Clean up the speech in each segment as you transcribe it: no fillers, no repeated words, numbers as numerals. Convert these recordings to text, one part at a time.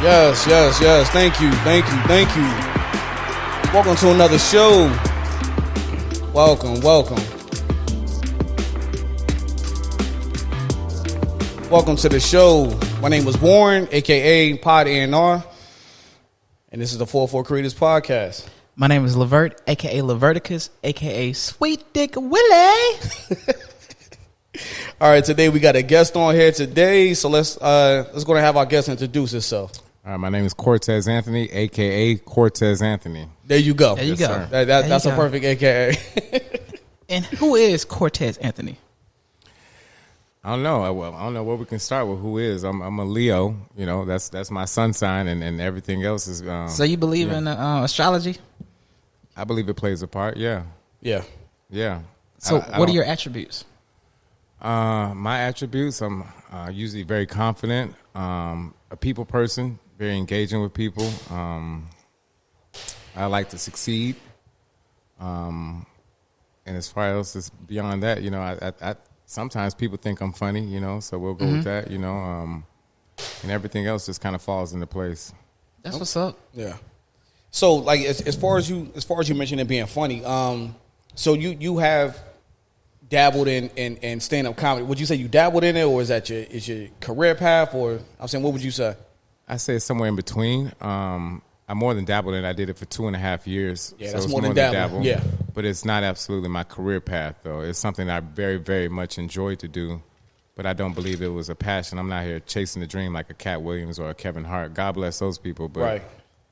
Yes, yes, yes. Thank you, thank you, thank you. Welcome to another show. Welcome, welcome. Welcome to the show. My name is Warren, a.k.a. Pod A&R, and this is the 404 Creators Podcast. My name is Levert, a.k.a. Leverticus, a.k.a. Sweet Dick Willie. All right, today we got a guest on here today, so let's go and have our guest introduce himself. All right, my name is Cortez Anthony, a.k.a. Cortez Anthony. There you go. There you go. That's a perfect a.k.a. And who is Cortez Anthony? I don't know. Well, I don't know where we can start with who is. I'm a Leo. You know, that's my sun sign, and everything else is. So you believe in astrology? I believe it plays a part. Yeah. Yeah. Yeah. So what are your attributes? My attributes, I'm usually very confident, a people person, very engaging with people. I like to succeed. And as far as beyond that, you know, I sometimes people think I'm funny, you know, so we'll go with that, you know, and everything else just kind of falls into place. That's what's up. Yeah. So, like, as far as you mentioned it being funny, so you have dabbled in stand up comedy. Would you say you dabbled in it, or is your career path, or I'm saying, what would you say? I say it's somewhere in between. I more than dabbled in it. I did it for 2.5 years. Yeah, so that's it's more than dabble. Yeah. But it's not absolutely my career path, though. It's something I very, very much enjoyed to do, but I don't believe it was a passion. I'm not here chasing the dream like a Cat Williams or a Kevin Hart. God bless those people, but right.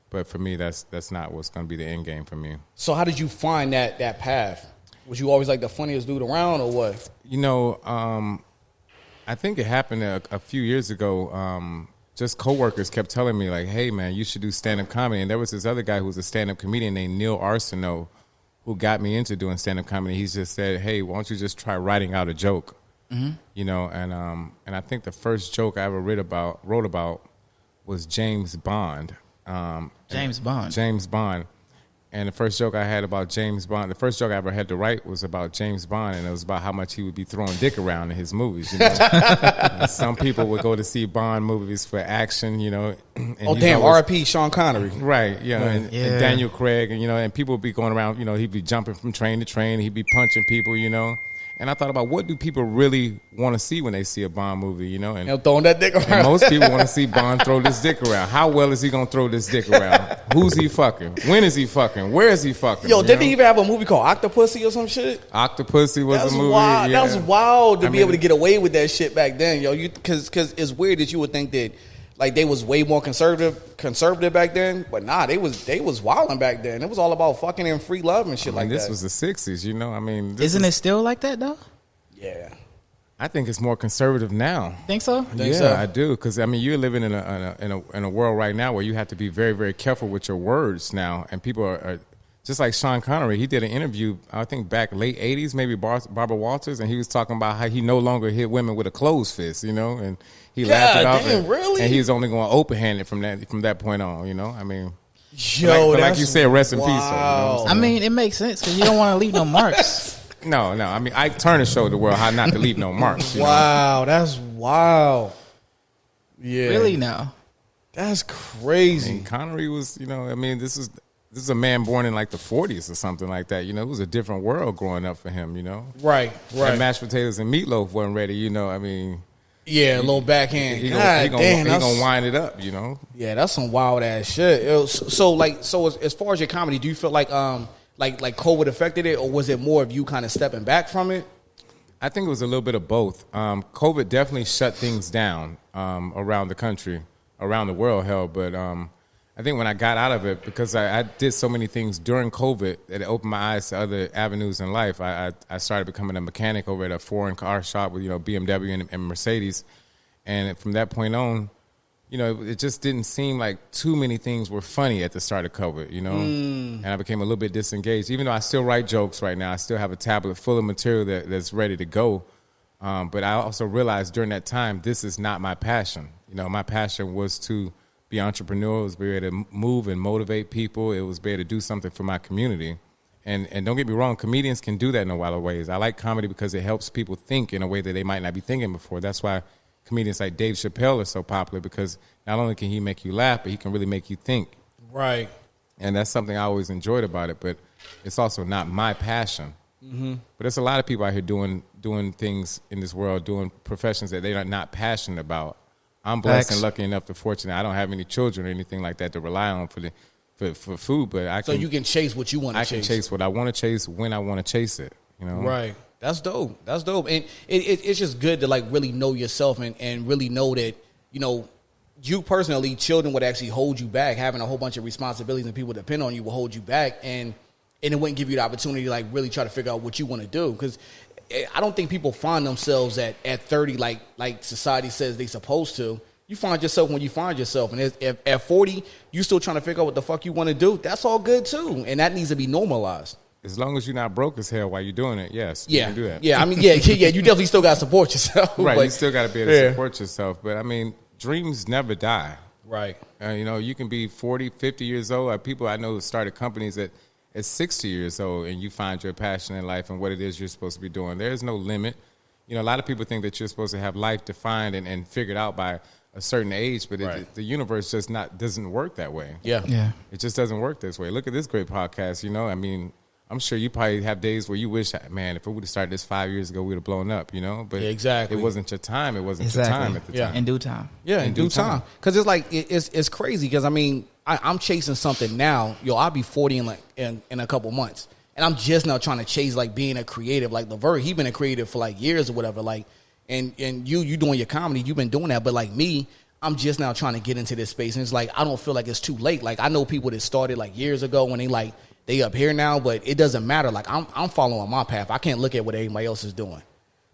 But for me, that's not what's going to be the end game for me. So how did you find that path? Was you always like the funniest dude around, or what? You know, I think it happened a few years ago. Just coworkers kept telling me, like, hey, man, you should do stand-up comedy. And there was this other guy who was a stand-up comedian named Neil Arsenault who got me into doing stand-up comedy. He just said, hey, why don't you just try writing out a joke? Mm-hmm. You know, and I think the first joke I ever wrote about was James Bond. James Bond. James Bond. And the first joke I had about James Bond, the first joke I ever had to write was about James Bond, and it was about how much he would be throwing dick around in his movies. You know? Some people would go to see Bond movies for action, you know. And oh, damn, R.I.P. Sean Connery. Right, yeah, and Daniel Craig, and, you know, and people would be going around, you know, he'd be jumping from train to train, he'd be punching people, you know. And I thought about, what do people really want to see when they see a Bond movie, you know? And throwing that dick around. And most people want to see Bond throw this dick around. How well is he going to throw this dick around? Who's he fucking? When is he fucking? Where is he fucking? Yo, didn't he even have a movie called Octopussy or some shit? Octopussy was a movie. Wild. Yeah. That was wild to be able to get away with that shit back then, yo. Because it's weird that you would think that, like, they was way more conservative back then, but nah, they was wilding back then. It was all about fucking and free love and shit like that. This was the 60s, you know. I mean, isn't it still like that though? Yeah, I think it's more conservative now. Think so? I do, because I mean, you're living in a world right now where you have to be very, very careful with your words now, and people are just like Sean Connery. He did an interview, I think back late '80s, maybe Barbara Walters, and he was talking about how he no longer hit women with a closed fist, you know, and he laughed it off, really? And he was only going open handed from that point on, you know. I mean, yo, like you said, rest in peace. You know I mean, it makes sense because you don't want to leave no marks. No. I mean, Ike Turner showed the world how not to leave no marks. Wow, that's wild. Yeah, really now. That's crazy. And Connery was, you know, I mean, this is a man born in like the 40s or something like that. You know, it was a different world growing up for him. You know, right. And mashed potatoes and meatloaf wasn't ready. You know, I mean, yeah, a little backhand. He gonna wind it up. You know. Yeah, that's some wild ass shit. So as far as your comedy, do you feel like like COVID affected it, or was it more of you kind of stepping back from it? I think it was a little bit of both. COVID definitely shut things down around the country, around the world, hell. But I think when I got out of it, because I did so many things during COVID that it opened my eyes to other avenues in life. I started becoming a mechanic over at a foreign car shop with, you know, BMW and Mercedes. And from that point on, you know, it just didn't seem like too many things were funny at the start of COVID, you know? And I became a little bit disengaged. Even though I still write jokes right now, I still have a tablet full of material that's ready to go. But I also realized during that time, this is not my passion. You know, my passion was to be entrepreneurial, it was be able to move and motivate people. It was be able to do something for my community. And don't get me wrong, comedians can do that in a lot of ways. I like comedy because it helps people think in a way that they might not be thinking before. That's why comedians like Dave Chappelle are so popular because not only can he make you laugh, but he can really make you think. Right. And that's something I always enjoyed about it, but it's also not my passion. Mm-hmm. But there's a lot of people out here doing things in this world, doing professions that they are not passionate about. I'm blessed and lucky enough to fortunate. I don't have any children or anything like that to rely on for food, but so you can chase what you want to chase. I can chase what I want to chase when I want to chase it. You know, right? That's dope. That's dope, and it's just good to like really know yourself and really know that you personally, children would actually hold you back. Having a whole bunch of responsibilities and people depend on you will hold you back, and it wouldn't give you the opportunity to like really try to figure out what you want to do. Because I don't think people find themselves at 30 like society says they supposed to. You find yourself when you find yourself, and if at 40 you still trying to figure out what the fuck you want to do, that's all good too, and that needs to be normalized. As long as you're not broke as hell while you're doing it, yes, yeah, you can do that. Yeah, I mean, yeah, you definitely still got to support yourself, right? But, you still got to be able to support yourself, but I mean, dreams never die, right? You can be 40, 50 years old. People I know who started companies at 60 years old, and you find your passion in life and what it is you're supposed to be doing. There's no limit. A lot of people think that you're supposed to have life defined and figured out by a certain age, but the universe just doesn't work that way. Yeah. It just doesn't work this way. Look at this great podcast. I mean, I'm sure you probably have days where you wish, man, if we would have started this 5 years ago, we'd have blown up. But exactly, it wasn't your time. It wasn't your time at the time. In due time. Yeah, in due time. Because it's like it's crazy. Because I mean, I'm chasing something now. I'll be 40 in a couple months, and I'm just now trying to chase like being a creative. Like Levert, he been a creative for like years or whatever. Like, and you doing your comedy, you've been doing that. But like me, I'm just now trying to get into this space, and it's like I don't feel like it's too late. Like I know people that started like years ago when they up here now, but it doesn't matter. Like I'm following my path. I can't look at what everybody else is doing.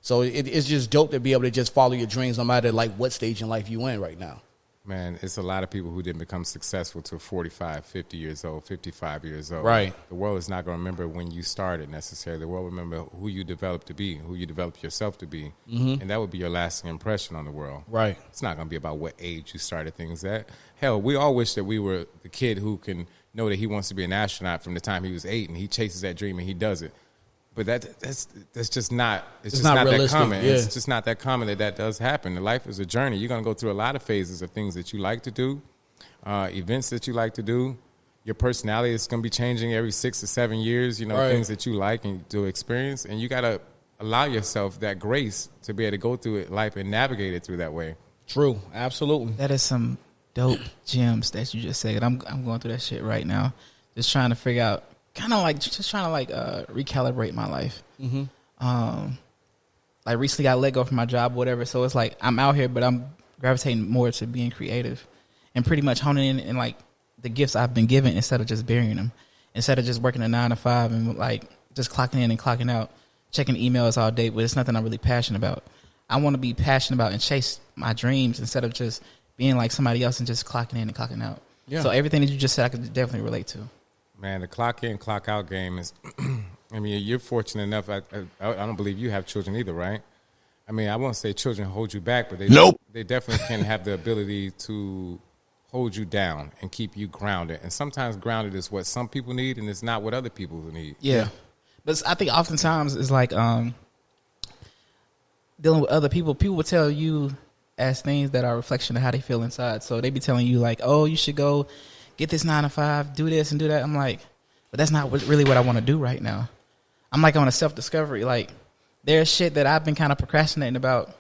So it's just dope to be able to just follow your dreams no matter like what stage in life you in right now. Man, it's a lot of people who didn't become successful till 45, 50 years old, 55 years old. Right. The world is not going to remember when you started necessarily. The world will remember who you developed to be, who you developed yourself to be. Mm-hmm. And that would be your lasting impression on the world. Right. It's not going to be about what age you started things at. Hell, we all wish that we were the kid who can know that he wants to be an astronaut from the time he was 8 and he chases that dream and he does it. But that's just not. It's just not that common. Yeah. It's just not that common that does happen. Life is a journey. You're gonna go through a lot of phases of things that you like to do, events that you like to do. Your personality is gonna be changing every 6 to 7 years. Right. Things that you like and to experience, and you gotta allow yourself that grace to be able to go through life and navigate it through that way. True, absolutely. That is some dope gems that you just said. I'm going through that shit right now, just trying to figure out. Kind of like just trying to recalibrate my life. Mm-hmm. Like recently got let go from my job, whatever. So it's like I'm out here, but I'm gravitating more to being creative and pretty much honing in like the gifts I've been given instead of just burying them. Instead of just working a 9 to 5 and like just clocking in and clocking out, checking emails all day, but it's nothing I'm really passionate about. I want to be passionate about and chase my dreams instead of just being like somebody else and just clocking in and clocking out. Yeah. So everything that you just said, I could definitely relate to. Man, the clock in, clock out game is, I mean, you're fortunate enough. I don't believe you have children either, right? I mean, I won't say children hold you back, but they definitely can have the ability to hold you down and keep you grounded. And sometimes grounded is what some people need, and it's not what other people need. Yeah. But I think oftentimes it's like dealing with other people. People will tell you as things that are a reflection of how they feel inside. So they be telling you like, oh, you should go get this 9 to 5, do this and do that. I'm like, but that's not really what I want to do right now. I'm like on a self-discovery. Like, there's shit that I've been kind of procrastinating about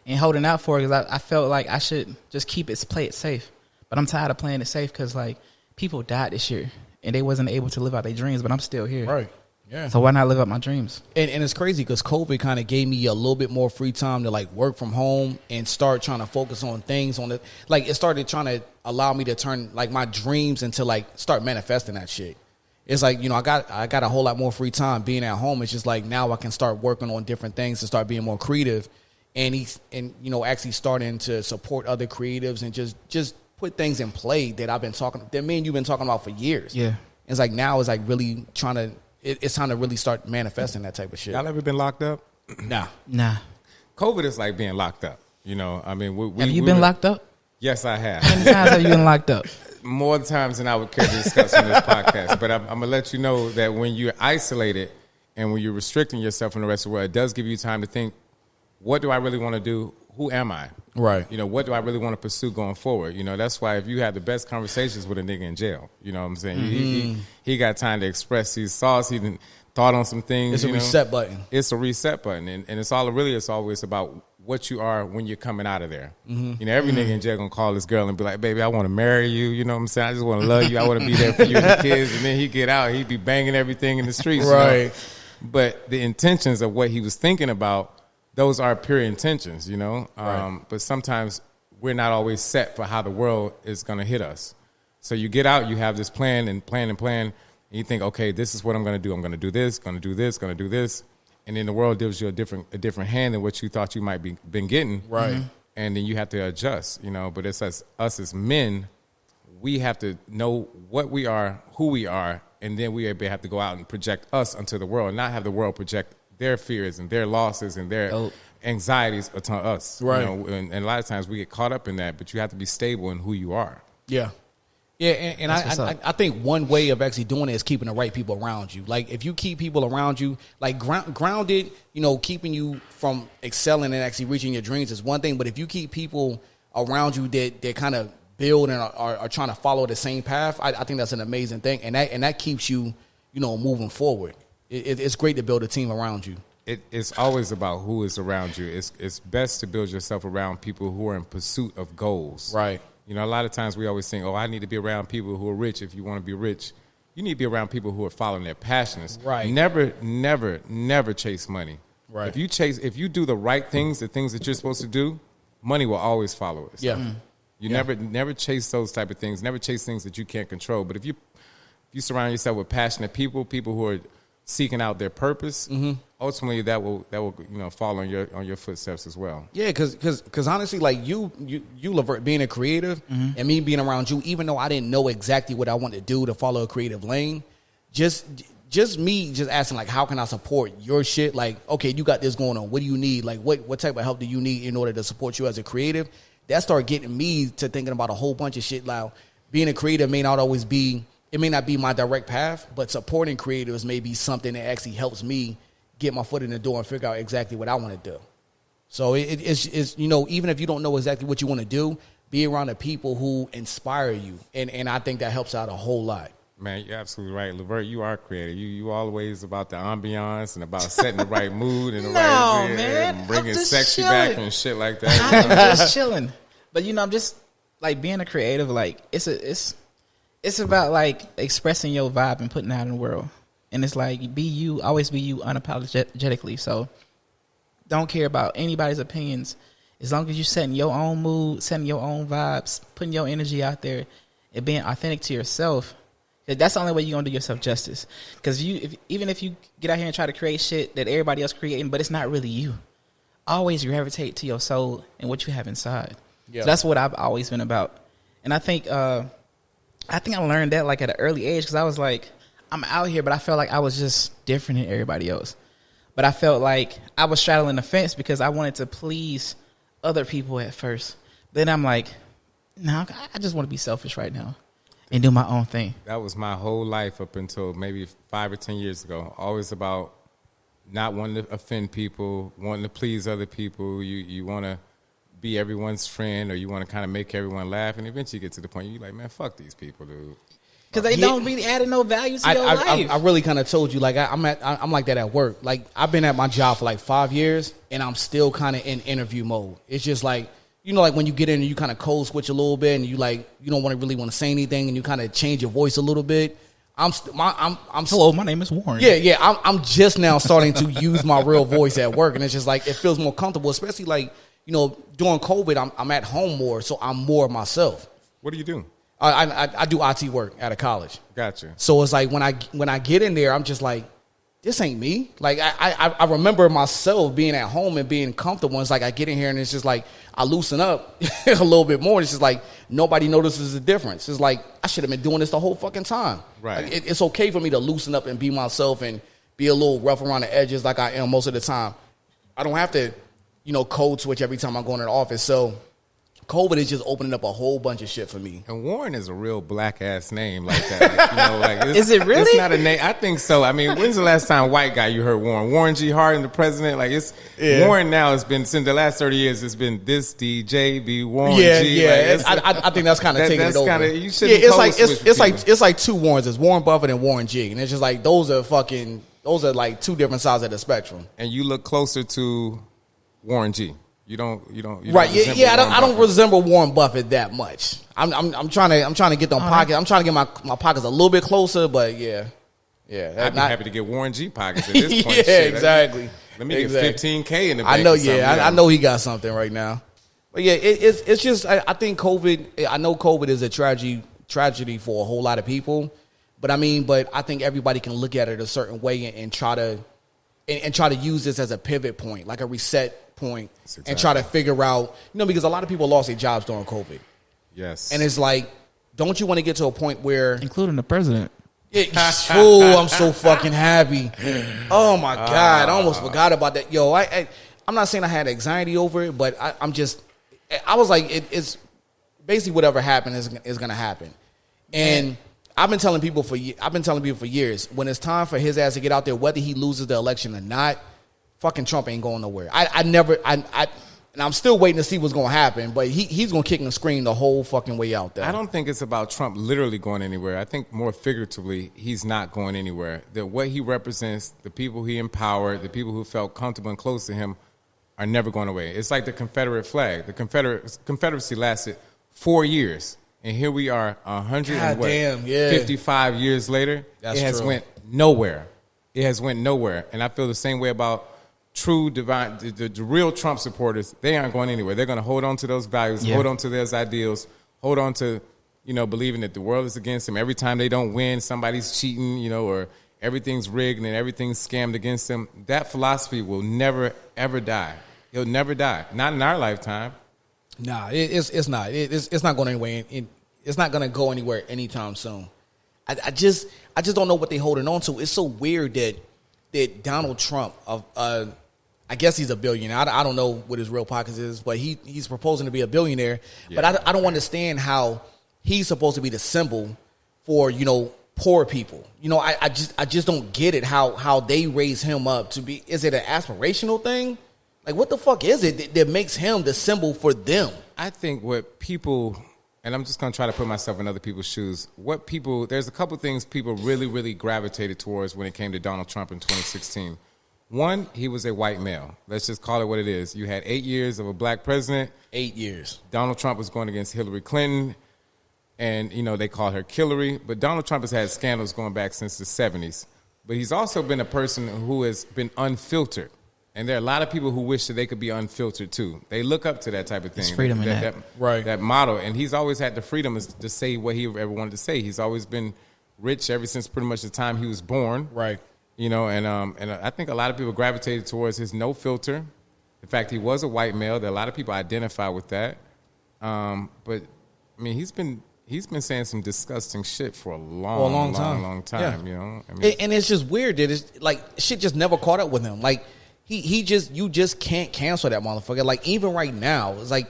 and holding out for because I felt like I should just play it safe. But I'm tired of playing it safe because, like, people died this year and they wasn't able to live out their dreams, but I'm still here. Right. Yeah. So why not live out my dreams? And it's crazy because COVID kind of gave me a little bit more free time to like work from home and start trying to focus on things on it. Like it started trying to allow me to turn like my dreams into like start manifesting that shit. It's like, I got a whole lot more free time being at home. It's just like now I can start working on different things and start being more creative and actually starting to support other creatives and just put things in play that me and you've been talking about for years. Yeah. It's like now it's like really trying to it's time to really start manifesting that type of shit. Y'all ever been locked up? Nah. COVID is like being locked up. I mean, have you been locked up? Yes, I have. How many times have you been locked up? More times than I would care to discuss on this podcast. But I'm going to let you know that when you're isolated and when you're restricting yourself from the rest of the world, it does give you time to think, what do I really want to do? who am I? Right. You know, what do I really want to pursue going forward? You know, that's why if you have the best conversations with a nigga in jail, you know what I'm saying? He got time to express his thoughts. He done thought on some things. It's a reset button. It's a reset button. And it's always about what you are when you're coming out of there. You know, every nigga in jail gonna call this girl and be like, baby, I want to marry you. You know what I'm saying? I just want to love you. I want to be there for you and the kids. And then he get out, he be banging everything in the streets. Right. You know? But the intentions of what he was thinking about, those are pure intentions, you know. Right. But sometimes we're not always set for how the world is going to hit us. So you get out, you have this plan, and you think, okay, this is what I'm going to do. I'm going to do this, going to do this, going to do this. And then the world gives you a different hand than what you thought you might be been getting. Right. And then you have to adjust, you know. But it's us as men, we have to know what we are, who we are, and then we have to go out and project us onto the world, not have the world project their fears and their losses and their anxieties to us. Right. You know, and a lot of times we get caught up in that, but you have to be stable in who you are. Yeah. Yeah, and I think one way of actually doing it is keeping the right people around you. Like, if you keep people around you, like grounded, you know, keeping you from excelling and actually reaching your dreams is one thing. But if you keep people around you that kind of build and are trying to follow the same path, I think that's an amazing thing. And that keeps you, you know, moving forward. It's great to build a team around you. It's always about who is around you. It's best to build yourself around people who are in pursuit of goals. Right. You know, a lot of times we always think, oh, I need to be around people who are rich if you want to be rich. You need to be around people who are following their passions. Right. Never chase money. Right. If you do the right things, the things that you're supposed to do, money will always follow us. Yeah. You never chase those type of things. Never chase things that you can't control. But if you surround yourself with passionate people who are seeking out their purpose, ultimately that will you know fall on your footsteps as well. Yeah, because honestly, like you Levert, being a creative and me being around you, even though I didn't know exactly what I wanted to do to follow a creative lane, just me asking like, how can I support your shit? Like, okay, you got this going on. What do you need? Like, what type of help do you need in order to support you as a creative? That started getting me to thinking about a whole bunch of shit. Like, being a creative may not always be. It may not be my direct path, but supporting creators may be something that actually helps me get my foot in the door and figure out exactly what I want to do. So it's you know, even if you don't know exactly what you want to do, be around the people who inspire you, and I think that helps out a whole lot. Man, you're absolutely right, Levert. You are creative. You always about the ambiance and about setting the right mood and the right man, and bringing I'm just sexy chilling. back and shit like that. I'm just chilling. But you know, I'm just like being a creative. Like it's about like expressing your vibe and putting it out in the world. And it's like, be you, always be you unapologetically. So don't care about anybody's opinions. As long as you're setting your own mood, setting your own vibes, putting your energy out there, and being authentic to yourself, that's the only way you're going to do yourself justice. Because even if you get out here and try to create shit that everybody else creating, but it's not really you, always gravitate to your soul and what you have inside. Yeah. So that's what I've always been about. And I think I learned that like at an early age, because I was like, I'm out here, but I felt like I was just different than everybody else. But I felt like I was straddling the fence because I wanted to please other people at first. Then I'm like, no, I just want to be selfish right now and do my own thing. That was my whole life up until maybe 5 or 10 years ago. Always about not wanting to offend people, wanting to please other people. You want to be everyone's friend, or you want to kind of make everyone laugh, and eventually you get to the point you're like, man, fuck these people, dude. Because they don't really add no value to your life. I really kind of told you, like, I'm like that at work. Like, I've been at my job for like 5 years, and I'm still kind of in interview mode. It's just like, you know, like when you get in and you kind of code switch a little bit, and you like, you don't really want to say anything, and you kind of change your voice a little bit. Hello, my name is Warren. Yeah. I'm just now starting to use my real voice at work, and it's just like it feels more comfortable, especially like, you know, during COVID, I'm at home more, so I'm more myself. What do you do? I do IT work out of college. Gotcha. So it's like when I get in there, I'm just like, this ain't me. Like I remember myself being at home and being comfortable. It's like I get in here and it's just like I loosen up a little bit more. It's just like nobody notices the difference. It's like I should have been doing this the whole fucking time. Right. Like, it's okay for me to loosen up and be myself and be a little rough around the edges like I am most of the time. I don't have to, you know, code switch every time I go into the office. So COVID is just opening up a whole bunch of shit for me. And Warren is a real black ass name like that. Like, you know, like Is it really? It's not a name. I think so. I mean, when's the last time white guy you heard Warren? Warren G. Harding, the president. Like Warren now has been since the last 30 years. It's been this DJ be Warren G. Yeah. Like, I think that's kind of taking it over. Kinda, you shouldn't it's like two Warrens. It's Warren Buffett and Warren G. And it's just like those are like two different sides of the spectrum. And you look closer to Warren G. You don't right? Yeah. I don't Buffett. resemble Warren Buffett that much. I'm trying to get them pockets. I'm trying to get my pockets a little bit closer, but yeah. I'd be happy to get Warren G pockets at this point. Yeah, Shit. exactly. Let me get $15K in the I bank. know. Yeah, I know he got something right now. But yeah, it's just I think COVID. I know COVID is a tragedy for a whole lot of people. But I think everybody can look at it a certain way and try to use this as a pivot point, like a reset point, exactly. And try to figure out, because a lot of people lost their jobs during COVID. Yes. And it's like, don't you want to get to a point where, including the president? I'm so fucking happy. Oh my God, I almost forgot about that. Yo, I'm not saying I had anxiety over it, but I was like, it's basically whatever happened is going to happen. And I've been telling people for years, when it's time for his ass to get out there, whether he loses the election or not, fucking Trump ain't going nowhere. And I'm still waiting to see what's going to happen, but he's going to kick and scream the whole fucking way out there. I don't think it's about Trump literally going anywhere. I think more figuratively, he's not going anywhere. That what he represents, the people he empowered, the people who felt comfortable and close to him are never going away. It's like the Confederate flag. The Confederacy lasted 4 years. And here we are 155 years later. That's it has true. went nowhere. It has went nowhere. And I feel the same way about true divine, the real Trump supporters. They aren't going anywhere. They're going to hold on to those values, hold on to those ideals, hold on to, believing that the world is against them. Every time they don't win, somebody's cheating, or everything's rigged and everything's scammed against them. That philosophy will never, ever die. It'll never die. Not in our lifetime. Nah, it's not. It's not going anywhere. It's not going to go anywhere anytime soon. I just don't know what they're holding on to. It's so weird that Donald Trump, I guess he's a billionaire. I don't know what his real pockets is, but he's proposing to be a billionaire. Yeah. But I don't understand how he's supposed to be the symbol for poor people. I just don't get it how they raise him up to be. Is it an aspirational thing? Like, what the fuck is it that makes him the symbol for them? I think what people, and I'm just going to try to put myself in other people's shoes, there's a couple things people really, really gravitated towards when it came to Donald Trump in 2016. One, he was a white male. Let's just call it what it is. You had 8 years of a black president. 8 years. Donald Trump was going against Hillary Clinton, and, they called her Killary. But Donald Trump has had scandals going back since the 70s. But he's also been a person who has been unfiltered. And there are a lot of people who wish that they could be unfiltered, too. They look up to that type of thing. It's freedom in that. Right. That motto. And he's always had the freedom to say what he ever wanted to say. He's always been rich ever since pretty much the time he was born. Right. And I think a lot of people gravitated towards his no filter. In fact, he was a white male. There are a lot of people identify with that. But, he's been saying some disgusting shit for a long time. Yeah. And it's just weird that it's like shit just never caught up with him. Like, you just can't cancel that motherfucker. Like, even right now, it's like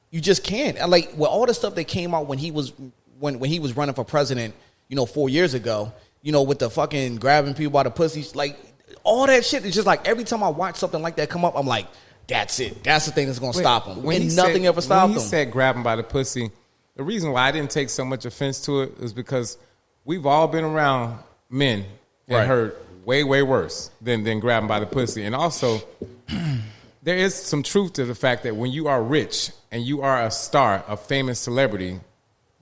you just can't. Like, with all the stuff that came out when he was running for president, 4 years ago, with the fucking grabbing people by the pussy, like all that shit is just like every time I watch something like that come up, I'm like, that's it. That's the thing that's gonna stop him. And nothing ever stopped him. When he said grab him by the pussy, the reason why I didn't take so much offense to it is because we've all been around men and heard way, way worse than grabbing by the pussy. And also, there is some truth to the fact that when you are rich and you are a star, a famous celebrity,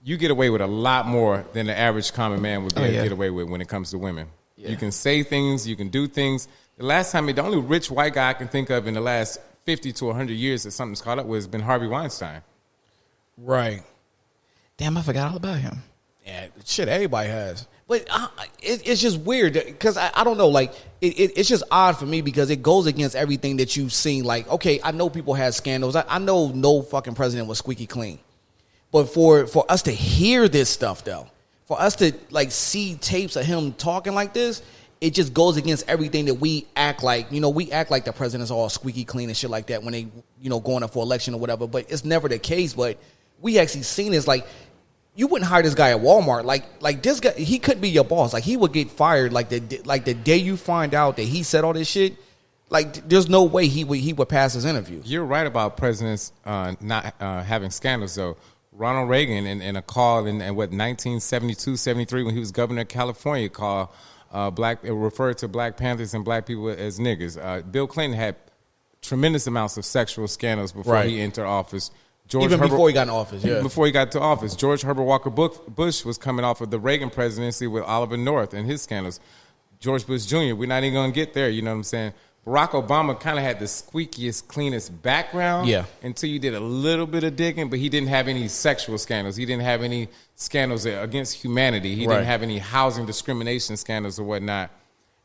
you get away with a lot more than the average common man would get away with when it comes to women. Yeah. You can say things, you can do things. The only rich white guy I can think of in the last 50 to 100 years that something's caught up with has been Harvey Weinstein. Right. Damn, I forgot all about him. Yeah, shit, everybody has. But it's just weird because I don't know. Like, it's just odd for me because it goes against everything that you've seen. Like, okay, I know people had scandals. I know no fucking president was squeaky clean. But for us to hear this stuff, though, for us to, like, see tapes of him talking like this, it just goes against everything that we act like. You know, we act like the president's all squeaky clean and shit like that when they, you know, going up for election or whatever. But it's never the case. But we actually seen this. Like, you wouldn't hire this guy at Walmart. Like this guy, he could be your boss. Like, he would get fired. Like the day you find out that he said all this shit. Like, there's no way he would pass his interview. You're right about presidents not having scandals, though. Ronald Reagan, in a call in 1972, 73, when he was governor of California, referred to Black Panthers and black people as niggas. Bill Clinton had tremendous amounts of sexual scandals before he entered office. Before he got in office, yeah. Before he got to office. George Herbert Walker Bush was coming off of the Reagan presidency with Oliver North and his scandals. George Bush Jr., we're not even going to get there, you know what I'm saying? Barack Obama kind of had the squeakiest, cleanest background until you did a little bit of digging, but he didn't have any sexual scandals. He didn't have any scandals against humanity. He didn't have any housing discrimination scandals or whatnot.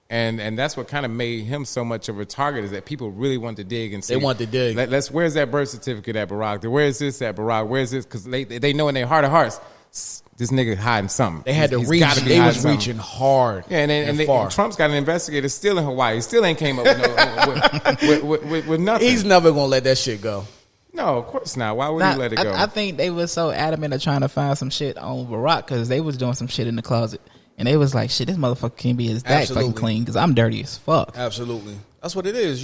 And that's what kind of made him so much of a target, is that people really want to dig and say, they want to dig. Where's that birth certificate at Barack? Where is this at Barack? Where is this? Because they know in their heart of hearts, this nigga hiding something. They had to reach. They was reaching hard. Yeah, and Trump's got an investigator still in Hawaii. He still ain't came up with nothing. He's never gonna let that shit go. No, of course not. Why would he let it go? I think they were so adamant of trying to find some shit on Barack because they was doing some shit in the closet, and they was like, "Shit, this motherfucker can't be as that fucking clean because I'm dirty as fuck." Absolutely, that's what it is.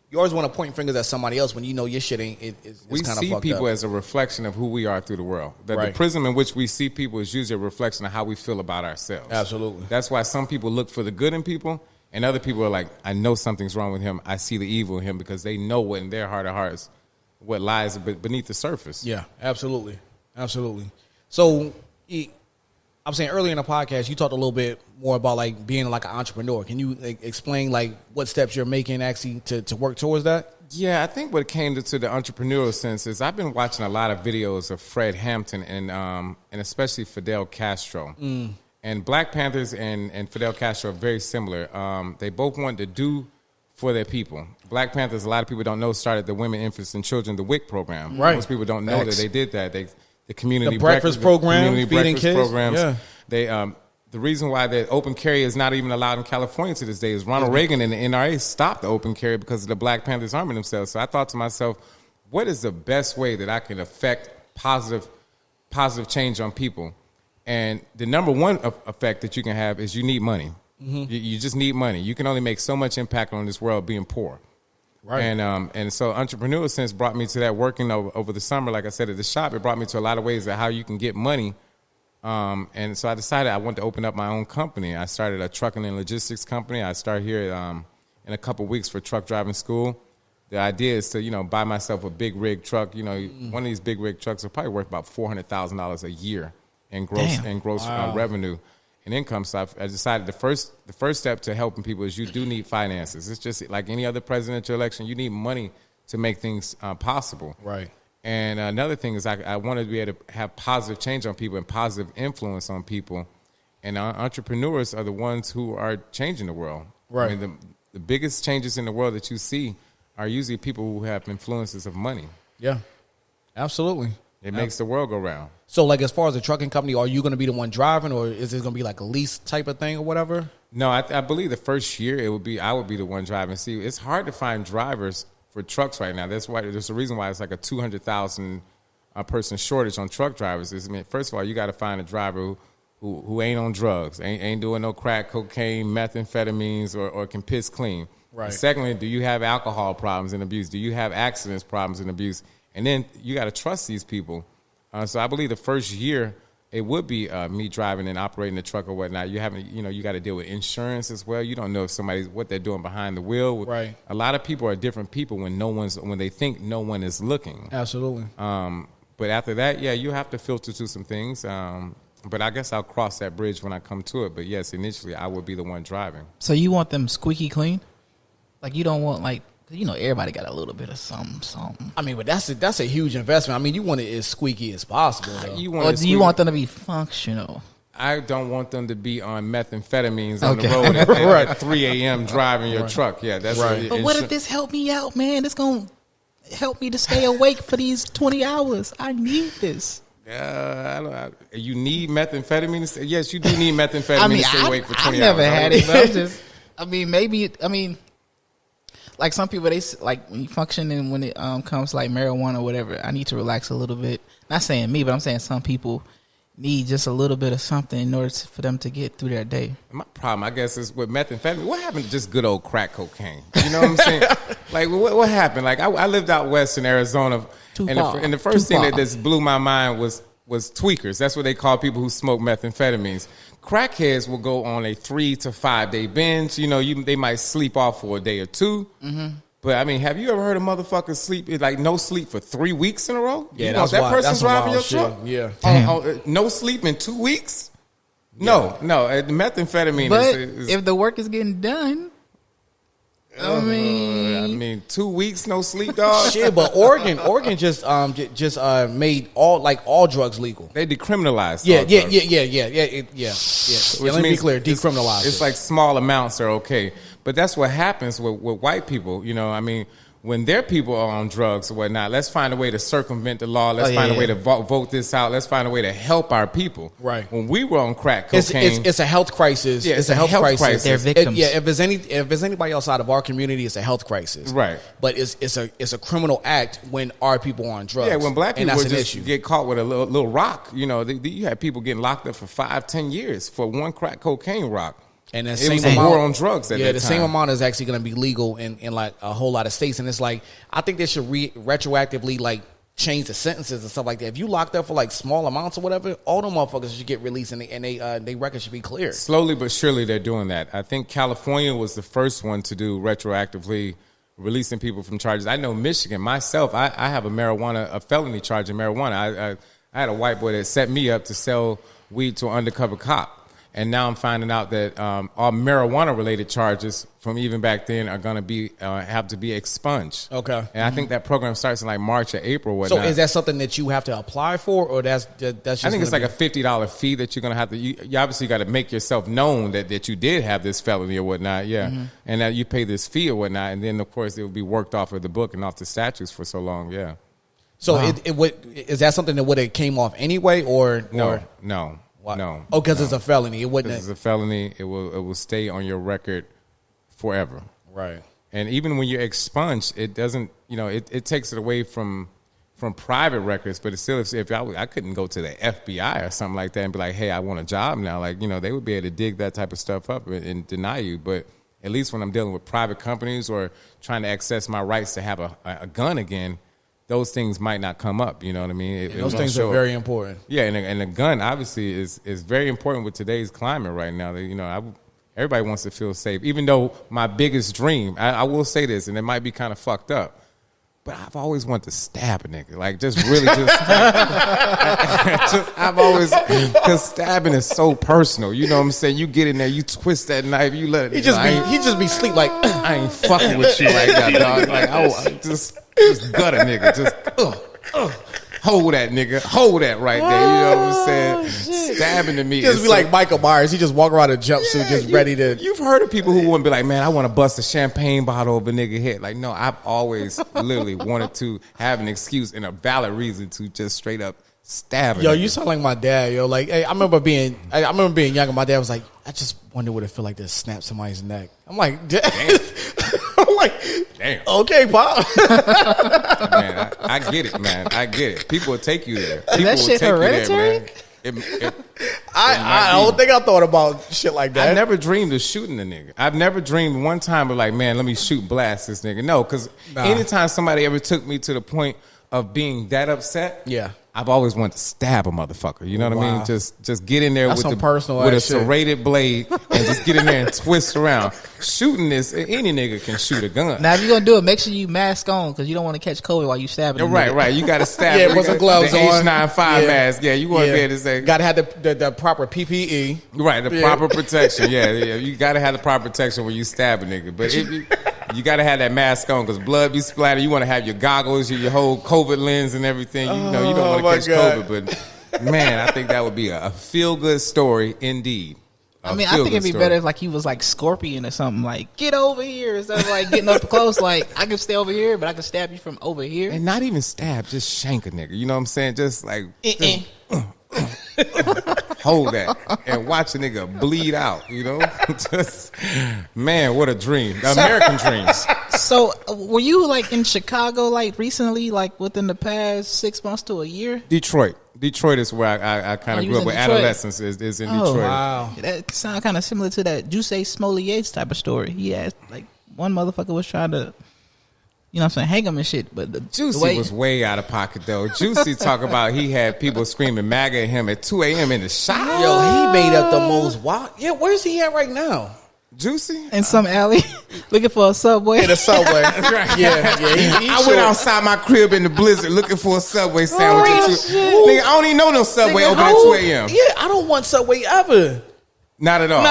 You always want to point fingers at somebody else when you know your shit ain't. We see people as a reflection of who we are through the world. The prism in which we see people is usually a reflection of how we feel about ourselves. Absolutely. That's why some people look for the good in people, and other people are like, I know something's wrong with him. I see the evil in him, because they know what in their heart of hearts what lies beneath the surface. Yeah, absolutely. So, I'm saying earlier in the podcast, you talked a little bit more about like being like an entrepreneur. Can you explain like what steps you're making actually to work towards that? Yeah, I think what came to the entrepreneurial sense is I've been watching a lot of videos of Fred Hampton and especially Fidel Castro. And Black Panthers and Fidel Castro are very similar. They both wanted to do for their people. Black Panthers, a lot of people don't know, started the Women, Infants, and Children, the WIC program. Right. Most people don't know that they did that. The community breakfast program, community feeding breakfast kids. programs. Yeah. They the reason why the open carry is not even allowed in California to this day is Ronald Reagan and the NRA stopped the open carry because of the Black Panthers arming themselves. So I thought to myself, what is the best way that I can affect positive change on people? And the number one effect that you can have is you need money. You just need money. You can only make so much impact on this world being poor. Right. And so entrepreneurial sense brought me to that working over the summer. Like I said, at the shop, it brought me to a lot of ways of how you can get money. And so I decided I wanted to open up my own company. I started a trucking and logistics company. I start here in a couple of weeks for truck driving school. The idea is to, buy myself a big rig truck. One of these big rig trucks are probably worth about $400,000 a year in gross revenue and income. So I decided the first step to helping people is you do need finances. It's just like any other presidential election. You need money to make things possible. Right. And another thing is I want to be able to have positive change on people and positive influence on people. And entrepreneurs are the ones who are changing the world. Right. I mean, the biggest changes in the world that you see are usually people who have influences of money. Yeah, absolutely. It makes the world go round. So, like, as far as the trucking company, are you going to be the one driving, or is it going to be like a lease type of thing or whatever? No, I believe the first year I would be the one driving. See, it's hard to find drivers for trucks right now. That's why there's a reason why it's like a 200,000 person shortage on truck drivers. First of all, you got to find a driver who ain't on drugs, ain't doing no crack, cocaine, methamphetamines, or can piss clean. Right. And secondly, do you have alcohol problems and abuse? Do you have accidents problems and abuse? And then you got to trust these people. So I believe the first year it would be me driving and operating the truck or whatnot. You got to deal with insurance as well. You don't know if what they're doing behind the wheel. Right. A lot of people are different people when they think no one is looking. Absolutely. But after that, you have to filter through some things. But I guess I'll cross that bridge when I come to it. But yes, initially I would be the one driving. So you want them squeaky clean? Like you don't want everybody got a little bit of something. I mean, but that's a huge investment. I mean, you want it as squeaky as possible. You want them to be functional? I don't want them to be on methamphetamines on the road at 3 a.m. driving your truck. Yeah, that's right. But what if this help me out, man? It's going to help me to stay awake for these 20 hours. I need this. You need methamphetamine? Yes, you do need methamphetamine to stay awake for 20 hours. I never had it, but I'm just, maybe, like some people, they like when you function and when it comes to like marijuana or whatever, I need to relax a little bit. Not saying me, but I'm saying some people need just a little bit of something in order for them to get through their day. My problem, I guess, is with methamphetamine. What happened to just good old crack cocaine? You know what I'm saying? Like, what happened? Like, I lived out west in Arizona, and the first thing that just blew my mind was tweakers. That's what they call people who smoke methamphetamines. Crackheads will go on a 3 to 5 day binge. You know, they might sleep off for a day or two. Mm-hmm. But I mean, have you ever heard a motherfucker sleep like no sleep for 3 weeks in a row? Yeah, that's that person that's driving your shit. truck. Yeah, no sleep in 2 weeks. No, methamphetamine. But is if the work is getting done, I mean 2 weeks no sleep, dog. shit. But Oregon just made all drugs legal. They decriminalized. Yeah. Which Let me be means clear, decriminalized. It's like small amounts are okay, but that's what happens with white people. You know, I mean, when their people are on drugs or whatnot, let's find a way to circumvent the law. Let's find a way to vote this out. Let's find a way to help our people. Right. When we were on crack cocaine, it's a health crisis. Yeah, it's a health crisis. They're victims. If there's anybody outside of our community, it's a health crisis. Right. But it's a criminal act when our people are on drugs. yeah, when black people and that's would an just issue. get caught with a little rock, you know, you had people getting locked up for 5-10 years for one crack cocaine rock. And that It was a war on drugs at that the time. same amount is actually going to be legal in like a whole lot of states. And it's like, I think they should retroactively like change the sentences and stuff like that. If you locked up for like small amounts or whatever, all them motherfuckers should get released and they record should be cleared. Slowly but surely they're doing that. I think California was the first one to do retroactively releasing people from charges. I know Michigan, myself, I have a felony charge in marijuana. I had a white boy that set me up to sell weed to an undercover cop. And now I'm finding out that all marijuana-related charges from even back then are going to have to be expunged. Okay. And I think that program starts in like March or April. So is that something that you have to apply for, or that's just? I think it's like a $50 fee that you're going to have to. You obviously got to make yourself known that you did have this felony or whatnot. Yeah, and that you pay this fee or whatnot, and then of course it will be worked off of the book and off the statutes for so long. Yeah. So is that something that would have came off anyway, or no? No. Oh, because it's a felony. It wouldn't. It's a felony. It will stay on your record forever. Right. And even when you're expunged, it doesn't. You know, it takes it away from private records. But it's still, if I couldn't go to the FBI or something like that and be like, hey, I want a job now. Like, you know, they would be able to dig that type of stuff up and deny you. But at least when I'm dealing with private companies or trying to access my rights to have a gun again, those things might not come up, you know what I mean? Those things are very important. Yeah, and a gun obviously is very important with today's climate right now. You know, everybody wants to feel safe. Even though my biggest dream, I will say this, and it might be kind of fucked up, but I've always wanted to stab a nigga, like just really I've always, because stabbing is so personal. You know what I'm saying? You get in there, you twist that knife, you let it. He just be sleep like I ain't fucking with you right now, dog. Like I just gut a nigga, just hold that nigga, hold that right there. You know what I'm saying? Shit. Stabbing to me. Just be like Michael Myers. He just walk around in a jumpsuit, just ready to. You've heard of people who wouldn't be like, man, I want to bust a champagne bottle over a nigga head. Like, no, I've always literally wanted to have an excuse and a valid reason to just straight up stab. Yo, you sound like my dad. Yo, like, hey, I remember being young, and my dad was like, I just wonder what it feel like to snap somebody's neck. I'm like, damn. I'm like, damn. Okay, Pop. Man, I get it, man. I get it. People will take you there. People that shit hereditary? I don't think I thought about shit like that. I never dreamed of shooting a nigga. I've never dreamed one time of like, man, let me blast this nigga. No, because anytime somebody ever took me to the point of being that upset, yeah, I've always wanted to stab a motherfucker. You know what I mean? Just get in there with a serrated blade and just get in there and twist around. Shooting this, any nigga can shoot a gun. Now, if you're gonna do it, make sure you mask on because you don't want to catch COVID while you stabbing. Right. You got to stab. Yeah, put some gloves the on. H95 mask. Yeah, you want to be able to say. Got to have the proper PPE. Right, the proper protection. Yeah. You got to have the proper protection when you stab a nigga. But you got to have that mask on because blood be splattering. You want to have your goggles, your whole COVID lens and everything. You know, you don't want to catch COVID. But man, I think that would be a feel-good story indeed. I mean, I think it'd be better if like he was like Scorpion or something. Like, get over here instead of like getting up close. Like, I can stay over here, but I can stab you from over here. And not even stab, just shank a nigga. You know what I'm saying? Just like hold that and watch a nigga bleed out. You know, just man, what a dream, the American dream. So, were you like in Chicago like recently, like within the past 6 months to a year? Detroit is where I kind of grew up. Where adolescence is in Detroit. Wow, that sounds kind of similar to that Juicy Smollier type of story. He had like one motherfucker was trying to, you know what I'm saying, hang him and shit. But the Juicy was way out of pocket though. Juicy talk about he had people screaming MAGA at him at 2 a.m. in the shop. Yo, he made up the most wild. Yeah, where's he at right now? Juicy in some alley looking for a Subway. In a Subway. Right. Yeah. I went outside my crib in the blizzard looking for a Subway sandwich. Nigga, I don't even know no Subway open at 2 a.m. Yeah, I don't want Subway ever. Not at all.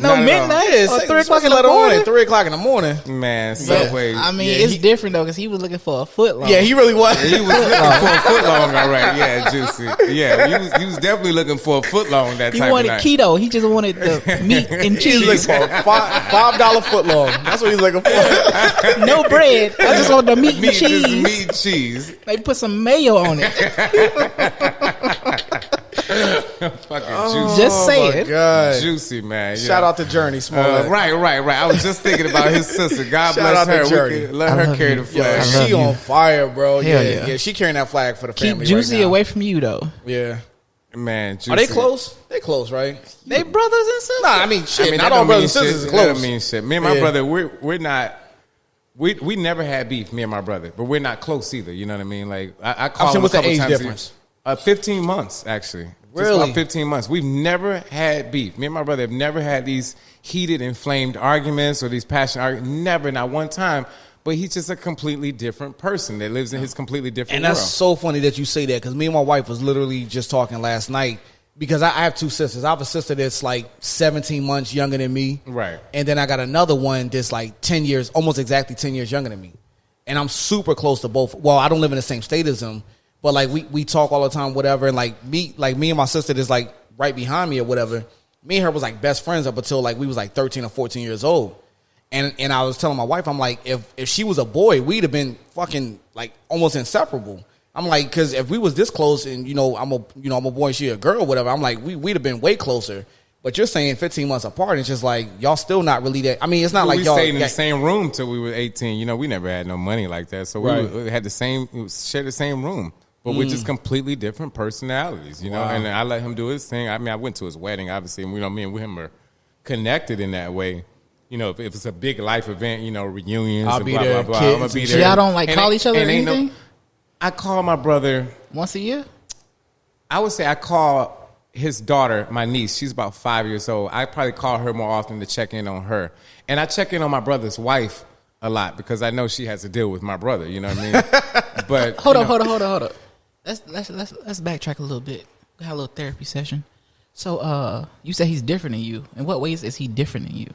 No midnight. Or 3 o'clock in the the morning. 3 o'clock in the morning. Man, Subway. I mean, it's different though because he was looking for a foot long. Yeah, he really was. He was looking for a foot long, all right. Yeah, Juicy. Yeah, he was definitely looking for a foot long that he type wanted of night. keto. He just wanted the meat and He was cheese. looking for a $5 foot long. That's what he's looking for. No bread. I just want the meat and Just cheese. meat and cheese. They put some mayo on it. Fucking Juicy. Just saying. God. Juicy, man. Yeah. Shout out to Journey Smollett. Right. I was just thinking about his sister. God Shout out bless to her. Journey. Let her carry the Yo, flag. I love she you. on fire, bro. Hell Yeah, yeah. she carrying that flag for the Keep family. Juicy right now. away from you though. Yeah. Man, Juicy. Are they close? They close, right? They brothers and sisters. Nah, I mean, shit. I mean, not that all don't brothers mean and shit. sisters is That close. don't mean shit. Me and my Yeah. brother, we're not. We never had beef, me and my brother, but we're not close either. You know what I mean? Like I call saying, him what's a the couple age times. difference? 15 months actually. Just Really? about 15 months. We've never had beef. Me and my brother have never had these heated, inflamed arguments or these passionate arguments. Never, not one time. But he's just a completely different person that lives in his completely different And world. that's so funny that you say that because me and my wife was literally just talking last night because I have two sisters. I have a sister that's like 17 months younger than me. Right. And then I got another one that's like 10 years, almost exactly 10 years younger than me. And I'm super close to both. Well, I don't live in the same state as them, but like we talk all the time, whatever. And like me and my sister that's like right behind me or whatever. Me and her was like best friends up until like we was like 13 or 14 years old. And I was telling my wife, I'm like, if she was a boy, we'd have been fucking like almost inseparable. I'm like, because if we was this close, and I'm a boy, and she a girl, whatever. I'm like, we'd have been way closer. But you're saying 15 months apart, it's just like y'all still not really that. I mean, it's not like we y'all stayed in the same room till we were 18. You know, we never had no money like that, so Right. we had shared the same room, but we're just completely different personalities. You know, Wow. and I let him do his thing. I mean, I went to his wedding, obviously, and me and him are connected in that way. You know, if it's a big life event, reunions, I'll and be blah, there, blah, blah, kids I'm gonna be and there. shit. Y'all don't like And call ain't- each other or and ain't no- anything? I call my brother. Once a year? I would say I call his daughter, my niece. She's about 5 years old. I probably call her more often to check in on her, and I check in on my brother's wife a lot because I know she has to deal with my brother. You know what I mean? But Hold up. Let's backtrack a little bit. We had a little therapy session. So you say he's different than you. In what ways is he different than you?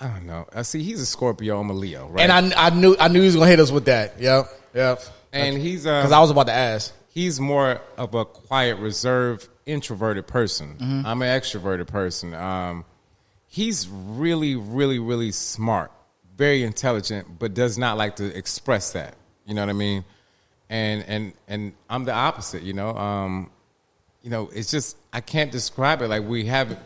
I don't know. See, he's a Scorpio. I'm a Leo, right? And I knew he was gonna hit us with that. Yep. And he's because I was about to ask. he's more of a quiet, reserved, introverted person. Mm-hmm. I'm an extroverted person. He's really, really, really smart, very intelligent, but does not like to express that. You know what I mean? And I'm the opposite. It's just I can't describe it. Like we have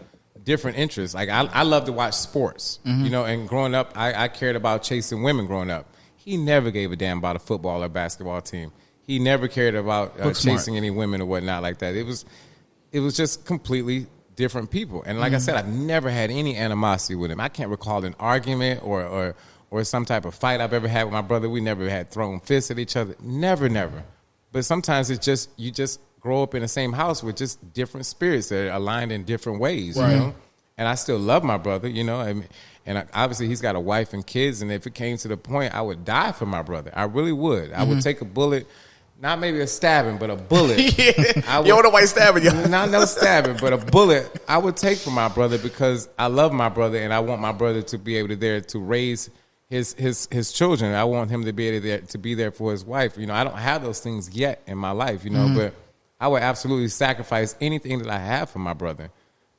different interests. Like I love to watch sports. And growing up, I cared about chasing women. Growing up, he never gave a damn about a football or basketball team. He never cared about chasing any women or whatnot like that. It was just completely different people. And like I said, I've never had any animosity with him. I can't recall an argument or some type of fight I've ever had with my brother. We never had thrown fists at each other. Never. But sometimes it's just you just grow up in the same house with just different spirits that are aligned in different ways, you know? And I still love my brother, and obviously he's got a wife and kids, and if it came to the point, I would die for my brother. I really would. I would take a bullet, not maybe a stabbing, but a bullet. You want nobody stabbing you? Not no stabbing, but a bullet I would take for my brother because I love my brother and I want my brother to be able to raise his children. I want him to be able to be there for his wife. I don't have those things yet in my life, but I would absolutely sacrifice anything that I have for my brother.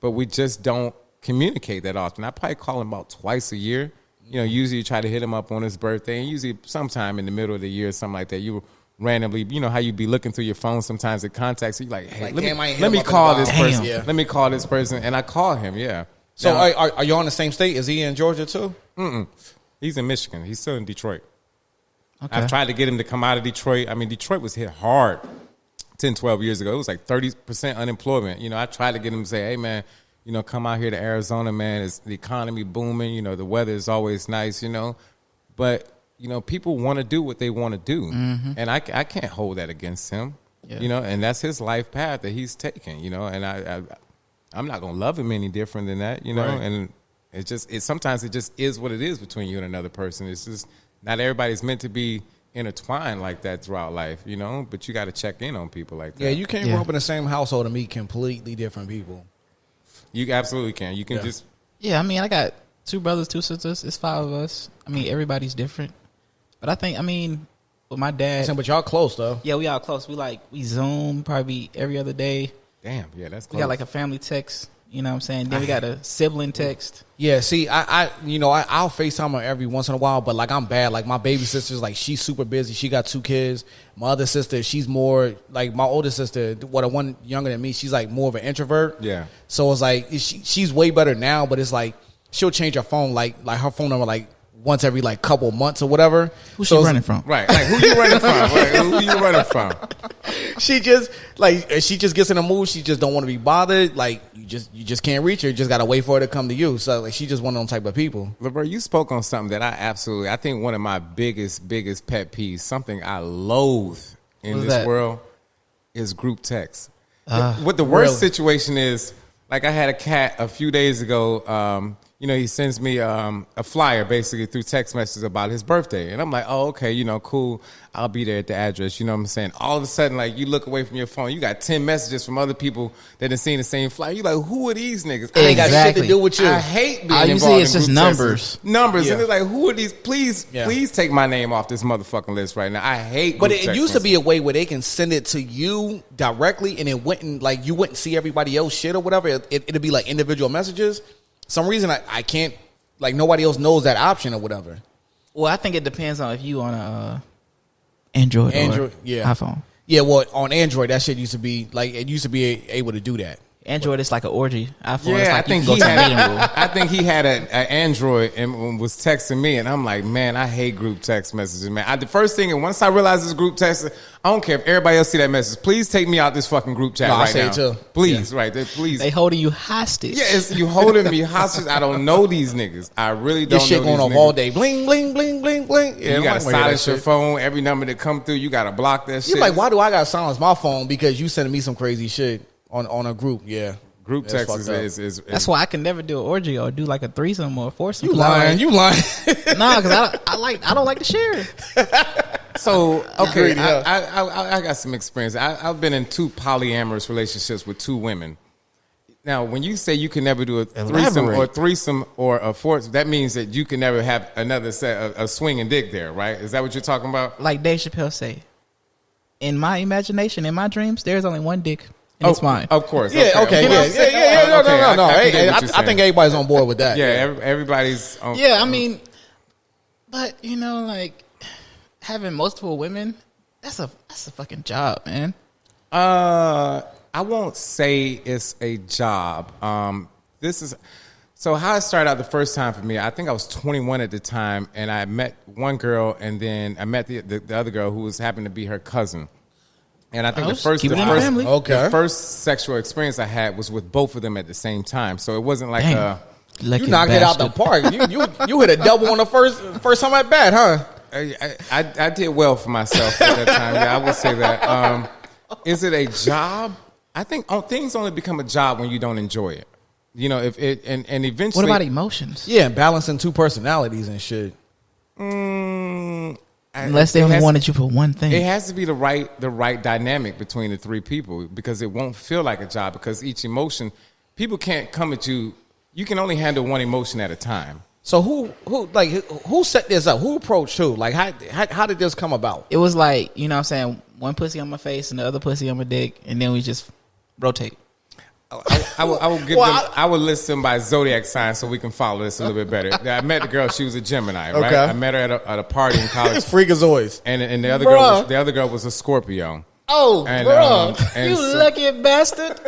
but we just don't communicate that often. I probably call him about twice a year. You know, usually you try to hit him up on his birthday, and usually sometime in the middle of the year, something like that. You randomly, you know how you be looking through your phone sometimes, it contacts you like, hey, Like, let damn, I ain't hit me him up in a call while. this Damn. person. Yeah. Let me call this person, and I call him. Yeah. So Now, are you on the same state? Is he in Georgia too? he's in Michigan. He's still in Detroit. Okay. I've tried to get him to come out of Detroit. I mean, Detroit was hit hard 10, 12 years ago. It was like 30% unemployment. You know, I tried to get him to say, hey, man, you know, come out here to Arizona, man. It's the economy booming. You know, the weather is always nice, you know. But, you know, people want to do what they want to do. And I can't hold that against him, Yeah. you know. And that's his life path that he's taking, you know. And I'm not going to love him any different than that, you know. Right. And sometimes it just is what it is between you and another person. It's just not everybody's meant to be intertwined like that throughout life, you know. But you got to check in on people like that. Yeah, you can't Yeah. grow up in the same household and meet completely different people. You absolutely can. You can Yeah. just Yeah, I mean, I got 2 brothers, 2 sisters. It's 5 of us. I mean, everybody's different. But I think, I mean, with my dad, But y'all close though. yeah, we all close. We Zoom probably every other day. damn. Yeah, that's close. We got like a family text. You know what I'm saying? Then we got a sibling text. Yeah, see, I'll FaceTime her every once in a while, but like I'm bad. Like my baby sister's like she's super busy. She got 2 kids. My other sister, she's more like my older sister, the one younger than me. She's like more of an introvert. Yeah. So it's like she's way better now, but it's like she'll change her phone like her phone number like once every like couple months or whatever. Who's So she it's- running from? Right. Like, who you running from? Like, who you running from? She just gets in a mood. She just don't want to be bothered. Like you just can't reach her. You just gotta wait for her to come to you. So like she just one of them type of people. LeBron, you spoke on something that I think one of my biggest pet peeves, something I loathe in What's this that? world, is group text. What the worst really? situation is, like I had a cat a few days ago, you know, he sends me a flyer basically through text messages about his birthday. And I'm like, oh, okay, you know, cool. I'll be there at the address. You know what I'm saying? All of a sudden, like, you look away from your phone, you got 10 messages from other people that have seen the same flyer. You like, who are these niggas? It ain't got shit to Exactly. do with you. I hate being All you involved see is in just group numbers. texts. Numbers. Yeah. And it's like, who are these? Please Yeah. take my name off this motherfucking list right now. I hate But group it text used to be messages. a way where they can send it to you directly, and it wouldn't like you wouldn't see everybody else shit or whatever. It'd be like individual messages. Some reason I can't like nobody else knows that option or whatever. Well, I think it depends on if you on a Android or yeah, iPhone. Yeah, well, on Android that shit used to be like it used to be able to do that. Android is like an orgy. iPhone Yeah, is I like you think can he go to the had. meeting room. I think he had an Android and was texting me, and I'm like, man, I hate group text messages, man. The first thing, and once I realized it's group text, I don't care if everybody else see that message. Please take me out this fucking group chat No, I right say now. it too. Please, right there, please. They holding you hostage. Yeah, you holding me hostage. I don't know these niggas. I really don't Your shit know going these off niggas. all day. Bling, bling, bling, bling, bling. Yeah, You gotta nobody wanna hear that silence your shit. phone. Every number that come through, you gotta block that shit. You're like, why do I gotta silence my phone because you sending me some crazy shit on a group? Yeah, Group That's text fucked up. is That's why I can never do an orgy or do like a threesome or a foursome. You lying? You lying? No, because I don't like to share. So okay, Agreed, yeah. I got some experience. I've been in 2 polyamorous relationships with 2 women. Now, when you say you can never do a threesome or a fourth, that means that you can never have another set a swinging dick there, right? Is that what you're talking about? Like Dave Chappelle say, in my imagination, in my dreams, there's only one dick, and it's mine. Of course. Yeah, okay, You know yeah, what I'm saying? yeah. No, Okay, no. I Hey, get what I you're think saying. everybody's on board with that. Yeah, everybody's. Yeah, I mean, but you know, like having multiple women, that's a fucking job, man. I won't say it's a job. This is so how it started out the first time for me. I think I was 21 at the time, and I met one girl, and then I met the other girl who was happened to be her cousin. And I think Oh, keep it in the family. Okay. the first sexual experience I had was with both of them at the same time. So it wasn't like Dang. Lucky You knocked it out the bastard. park. You hit a double on the first time at bat, huh? I did well for myself at that time. Yeah, I would say that. Is it a job? I think things only become a job when you don't enjoy it. You know, if it and eventually. What about emotions? Yeah, balancing 2 personalities and shit. Unless they only wanted you for one thing. It has to be the right dynamic between the 3 people because it won't feel like a job because each emotion, people can't come at you. You can only handle one emotion at a time. So who set this up? Who approached who? Like how did this come about? It was like, you know what I'm saying, one pussy on my face and the other pussy on my dick, and then we just rotate. I will give them. I will list them by zodiac sign so we can follow this a little bit better. I met the girl; she was a Gemini, right? Okay. I met her at a party in college. It's freakazoids. And the other girl was a Scorpio. Oh, And, bro, and you so- lucky bastard.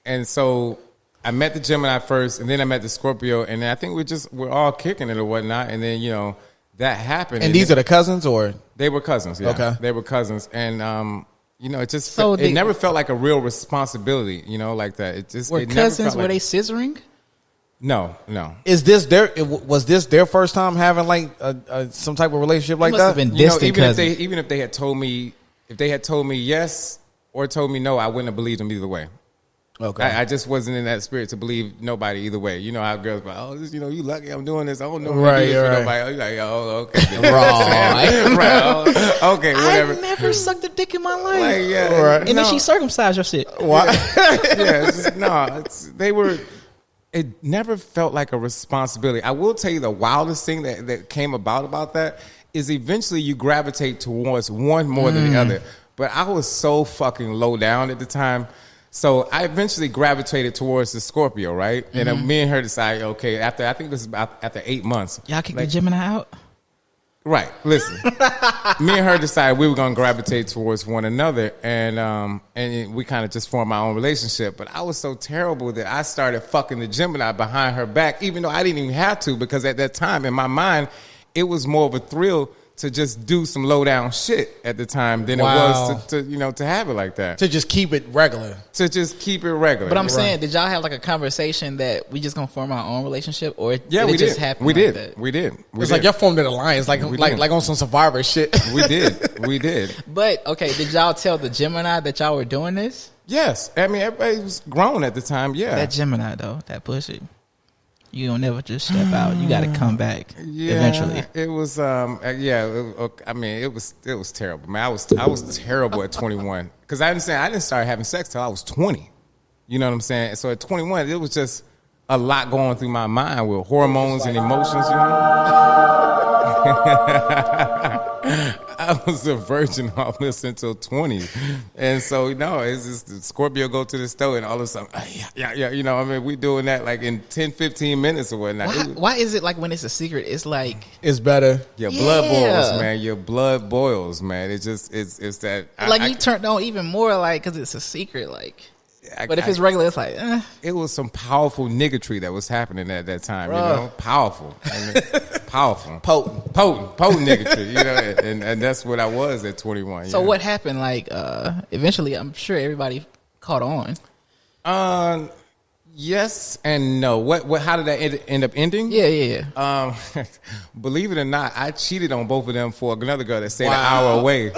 And so I met the Gemini first, and then I met the Scorpio, and then I think we're all kicking it or whatnot, and then that happened. And these are the cousins, or they were cousins. Yeah. Okay. They were cousins, and it just So it never felt like a real responsibility, like that. It just Were it never cousins? felt Were like, they scissoring? No. is this was this their first time having like some type of relationship like must have that? been distant even cousins. if they had told me yes or told me no, I wouldn't have believed them either way. Okay. I just wasn't in that spirit to believe nobody either way. You know how girls like, oh, this, you lucky I'm doing this. I don't know what Right, to do this for right. nobody. You're like, oh, okay. Right. Right. Oh, okay, whatever. I never sucked a dick in my life. Like, yeah. Right. And then she circumcised your shit. Yeah, it never felt like a responsibility. I will tell you the wildest thing that came about that is eventually you gravitate towards one more than the other. But I was so fucking low down at the time. So I eventually gravitated towards the Scorpio, right? And then me and her decided, okay, after 8 months. Y'all kicked the Gemini out? Right. Listen, me and her decided we were going to gravitate towards one another, and we kind of just formed our own relationship. But I was so terrible that I started fucking the Gemini behind her back, even though I didn't even have to, because at that time in my mind, it was more of a thrill to just do some low down shit at the time than it was to have it like that. To just keep it regular. To just keep it regular. But I'm saying, did y'all have like a conversation that we just gonna form our own relationship, or yeah, did we it just did. happen? We like did. that? We did. It's like y'all formed an alliance, like did. on some Survivor shit. We did. We did. But okay, did y'all tell the Gemini that y'all were doing this? Yes. I mean, everybody was grown at the time. Yeah. That Gemini though, that pussy, you don't never just step out. You got to come back eventually. It was I mean, it was terrible. Man, I was terrible at 21 because I didn't start having sex till I was 20. You know what I'm saying? So at 21, it was just a lot going through my mind with hormones and emotions. I was a virgin almost until 20, and so it's just the Scorpio go to the store and all of a sudden, yeah. I mean, we doing that like in 10, 15 minutes or whatnot. Why is it like when it's a secret? It's like It's better. Your blood boils, man. Your blood boils, man. It's just it's that. you turned on even more, like because it's a secret, like. But if it's regular, it's like it was some powerful niggatry that was happening at that time. Powerful, powerful, potent niggatry. And that's what I was at 21. So what happened? Like eventually, I'm sure everybody caught on. Yes and no. What? How did that end up ending? Yeah. Believe it or not, I cheated on both of them for another girl that stayed an hour away.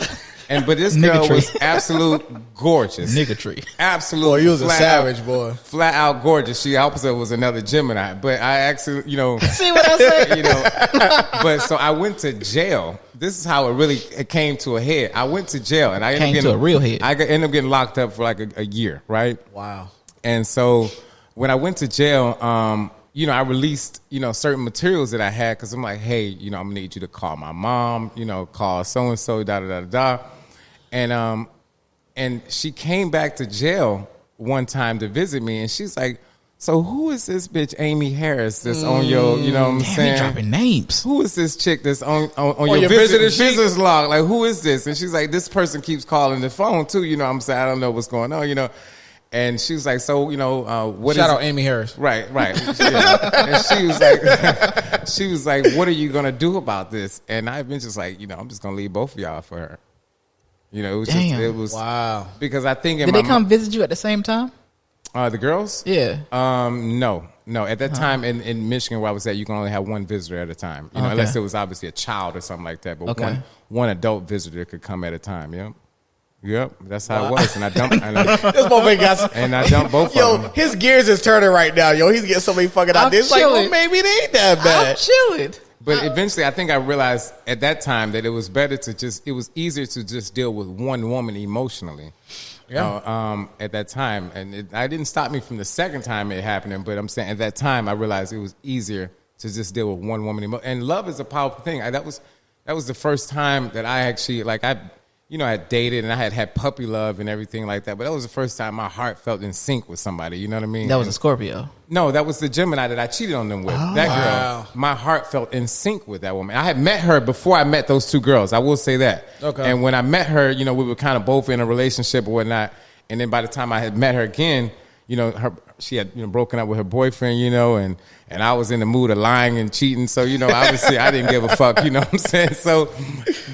But this girl Niggatry. was absolute gorgeous. Niggatry. Absolute. Boy, you was a flat savage, out, boy. Flat out gorgeous. She opposite was another Gemini. But I actually, See what I say? but so I went to jail. This is how it came to a head. I went to jail and I Came to a real head. I ended up getting locked up for like a year, right? Wow. And so when I went to jail, I released, certain materials that I had because I'm like, hey, I'm gonna need you to call my mom, call so and so, da da da da. And she came back to jail one time to visit me, and she's like, so who is this bitch Amy Harris that's on your, you know what I'm Damn, saying? he dropping names. Who is this chick that's on your business log? Like, who is this? And she's like, this person keeps calling the phone too, you know what I'm saying? I don't know what's going on, And she was like, so, what Shout is out Amy Harris. Right. Yeah. And she was like, what are you going to do about this? And I've been just like, I'm just going to leave both of y'all for her. It was Wow. because I think Did they come visit you at the same time? the girls? Yeah. No. At that time in Michigan where I was at, you can only have one visitor at a time. Okay. Unless it was obviously a child or something like that. But Okay. one adult visitor could come at a time. Yep. That's how it was. And I dumped This motherfucker got and I dumped both of them. his gears is turning right now. He's getting so many fucking I'm ideas. Like, chilling. maybe it ain't that I'm bad. chilling. But eventually, I think I realized at that time that it was better it was easier to just deal with one woman emotionally. Yeah. At that time. And it didn't stop me from the second time it happening, but I'm saying at that time, I realized it was easier to just deal with one woman. And love is a powerful thing. That was the first time that I actually, you know, I had dated and I had puppy love and everything like that. But that was the first time my heart felt in sync with somebody. You know what I mean? That was a Scorpio. No, that was the Gemini that I cheated on them with. That girl, my heart felt in sync with that woman. I had met her before I met those two girls. I will say that. Okay. And when I met her, you know, we were kind of both in a relationship or whatnot. And then by the time I had met her again, you know, she had, you know, broken up with her boyfriend, you know, and I was in the mood of lying and cheating. So, you know, obviously I didn't give a fuck, you know what I'm saying? So,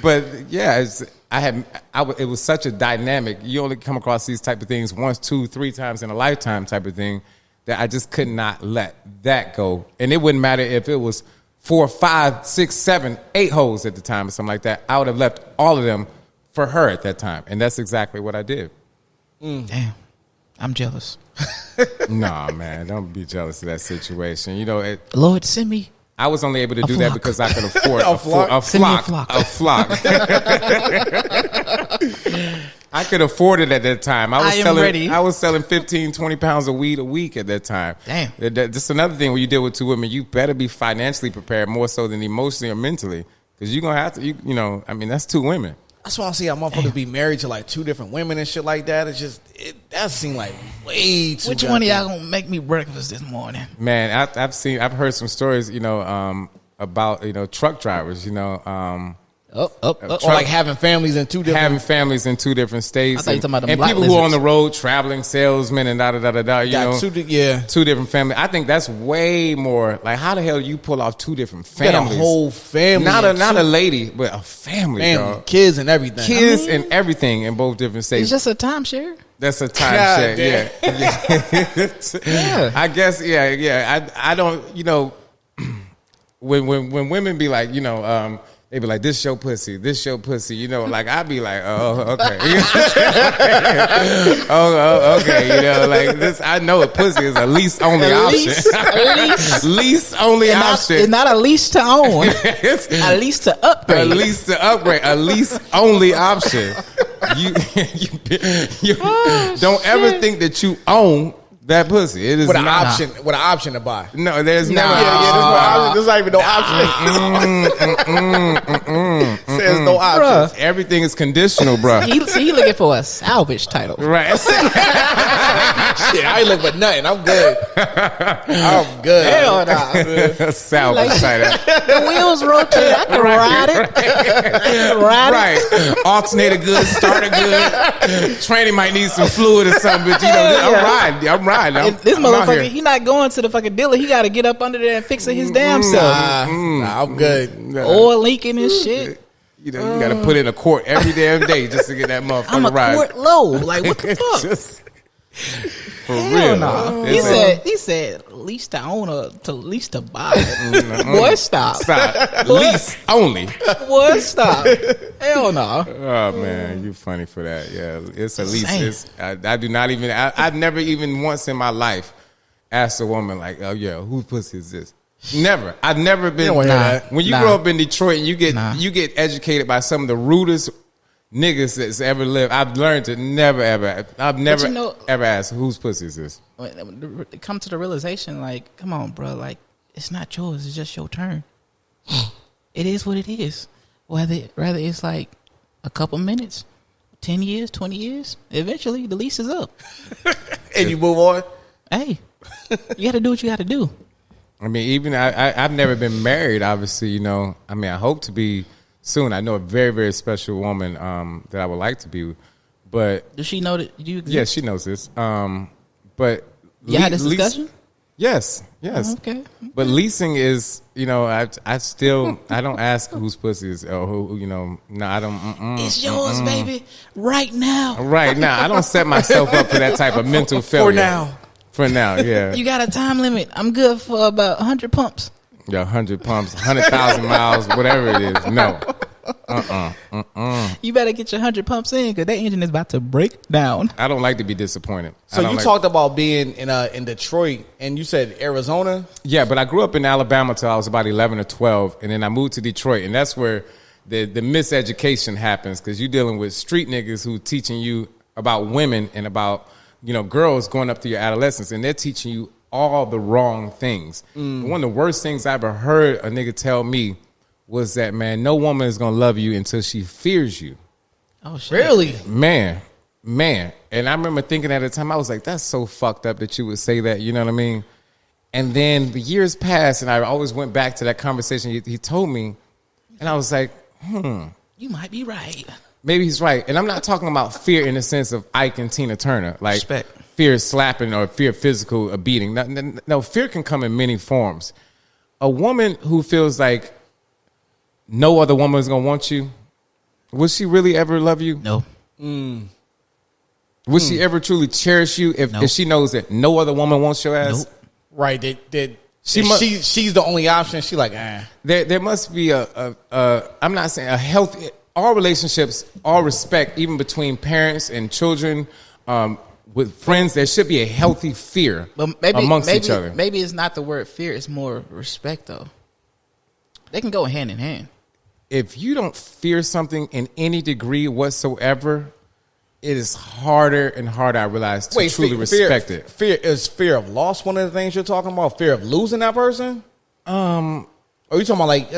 but yeah, it was such a dynamic. You only come across these type of things once, 2, 3 times in a lifetime type of thing that I just could not let that go. And it wouldn't matter if it was 4, 5, 6, 7, 8 hoes at the time or something like that. I would have left all of them for her at that time. And that's exactly what I did. Damn. I'm jealous. Nah, man, don't be jealous of that situation. You know, Lord, send me. I was only able to do flock. that because I could afford A flock? Send me a flock. A flock. I could afford it at that time. I am ready. I was selling 15, 20 pounds of weed a week at that time. Damn. Just another thing when you deal with two women, you better be financially prepared more so than emotionally or mentally. Because you're going to have to, you know, I mean, that's 2 women. That's why I see how motherfuckers be married to like 2 different women and shit like that. It's just that seems like way too. Which one of y'all gonna make me breakfast this morning? Man, I've heard some stories, you know, about, you know, truck drivers, you know, or like having families in 2 different. families in 2 different states. I thought you were talking about them and black people who are on lizards. the road traveling salesmen and da. You know, 2 different families. I think that's way more. Like, how the hell you pull off 2 different Get a families? whole family, not and a 2 lady, but a family, dog. kids and everything. Kids and everything in both different states. It's just a timeshare. That's a time God share. Yeah. I guess. Yeah. I don't. You know, when women be like, you know, they be like, this your pussy, you know, like I be like, oh, okay. Okay, you know, like this, I know a pussy is a least only option. Least only option. It's not a lease to own. A lease to upgrade. A least only option. You don't ever think that you own that pussy. It is With an not option, with an option to buy. No, there's never. There's not even no option. Says no option. Everything is conditional, bro. He looking for a salvage title. Right. Shit, I ain't look for nothing. I'm good. I'm good. Hell nah. Salvage title. The wheels rotate. I can ride it. Right. Alternator good, starter good. Training might need some fluid or something, but you know, I'm riding. This I'm out motherfucker, here. he not going to the fucking dealer. He got to get up under there and fix it his damn self. Nah, I'm good. Oil leaking and shit. You know, you got to put in a quart every damn day just to get that motherfucker I'm a ride. quart low. Like, what the fuck? Just, for Hell real. no. He said lease to own or to lease to buy. Boy, stop. Stop. Lease only. Boy, stop. Hell no. Oh man, you funny for that. Yeah, it's a lease. Insane. I do not even. I've never even once in my life asked a woman like, "Oh yeah, whose pussy is this?" Never. I've never been. don't hear that. When you grow up in Detroit and you get educated by some of the rudest niggas that's ever lived, I've learned to never ever. I've never ever asked whose pussy is this. Come to the realization, like, come on, bro, like, it's not yours. It's just your turn. It is what it is. Whether it's like a couple minutes, 10 years, 20 years, eventually the lease is up. And you move on. Hey, you got to do what you got to do. I mean, even I've never been married. Obviously, you know. I mean, I hope to be soon. I know a very, very special woman that I would like to be. But Does she know that you exist? yeah, she knows this. But You had this discussion? Yes. Okay. But leasing is, you know, I don't ask whose pussy is or who, you know. No, I don't. It's yours, baby, right now. Right now, I don't set myself up for that type of mental failure. For now, yeah. You got a time limit. I'm good for about 100 pumps. Yeah, 100 pumps, 100,000 miles, whatever it is. No. You better get your 100 pumps in because that engine is about to break down. I don't like to be disappointed. So you talked about being in Detroit, and you said Arizona. Yeah, but I grew up in Alabama till I was about 11 or 12, and then I moved to Detroit, and that's where the miseducation happens because you're dealing with street niggas who teaching you about women and about, you know, girls going up through your adolescence, and they're teaching you all the wrong things. One of the worst things I ever heard a nigga tell me was that, man, no woman is going to love you until she fears you. Oh shit! Really? Man. And I remember thinking at the time, I was like, that's so fucked up that you would say that. You know what I mean? And then the years passed, and I always went back to that conversation he told me, and I was like, You might be right. maybe he's right. And I'm not talking about fear in the sense of Ike and Tina Turner, like Respect. fear of slapping or fear of physical beating. No, fear can come in many forms. A woman who feels like no other woman is going to want you, will she really ever love you? No. Will she ever truly cherish you if she knows that no other woman wants your ass? Nope. Right. She's the only option. She like, There must be I'm not saying a healthy, all relationships, all respect, even between parents and children, with friends, there should be a healthy fear amongst each other. Maybe it's not the word fear, it's more respect though. They can go hand in hand. If you don't fear something in any degree whatsoever, it is harder and harder, I realize, to truly respect it. Fear of loss one of the things you're talking about? Fear of losing that person? Are you talking about like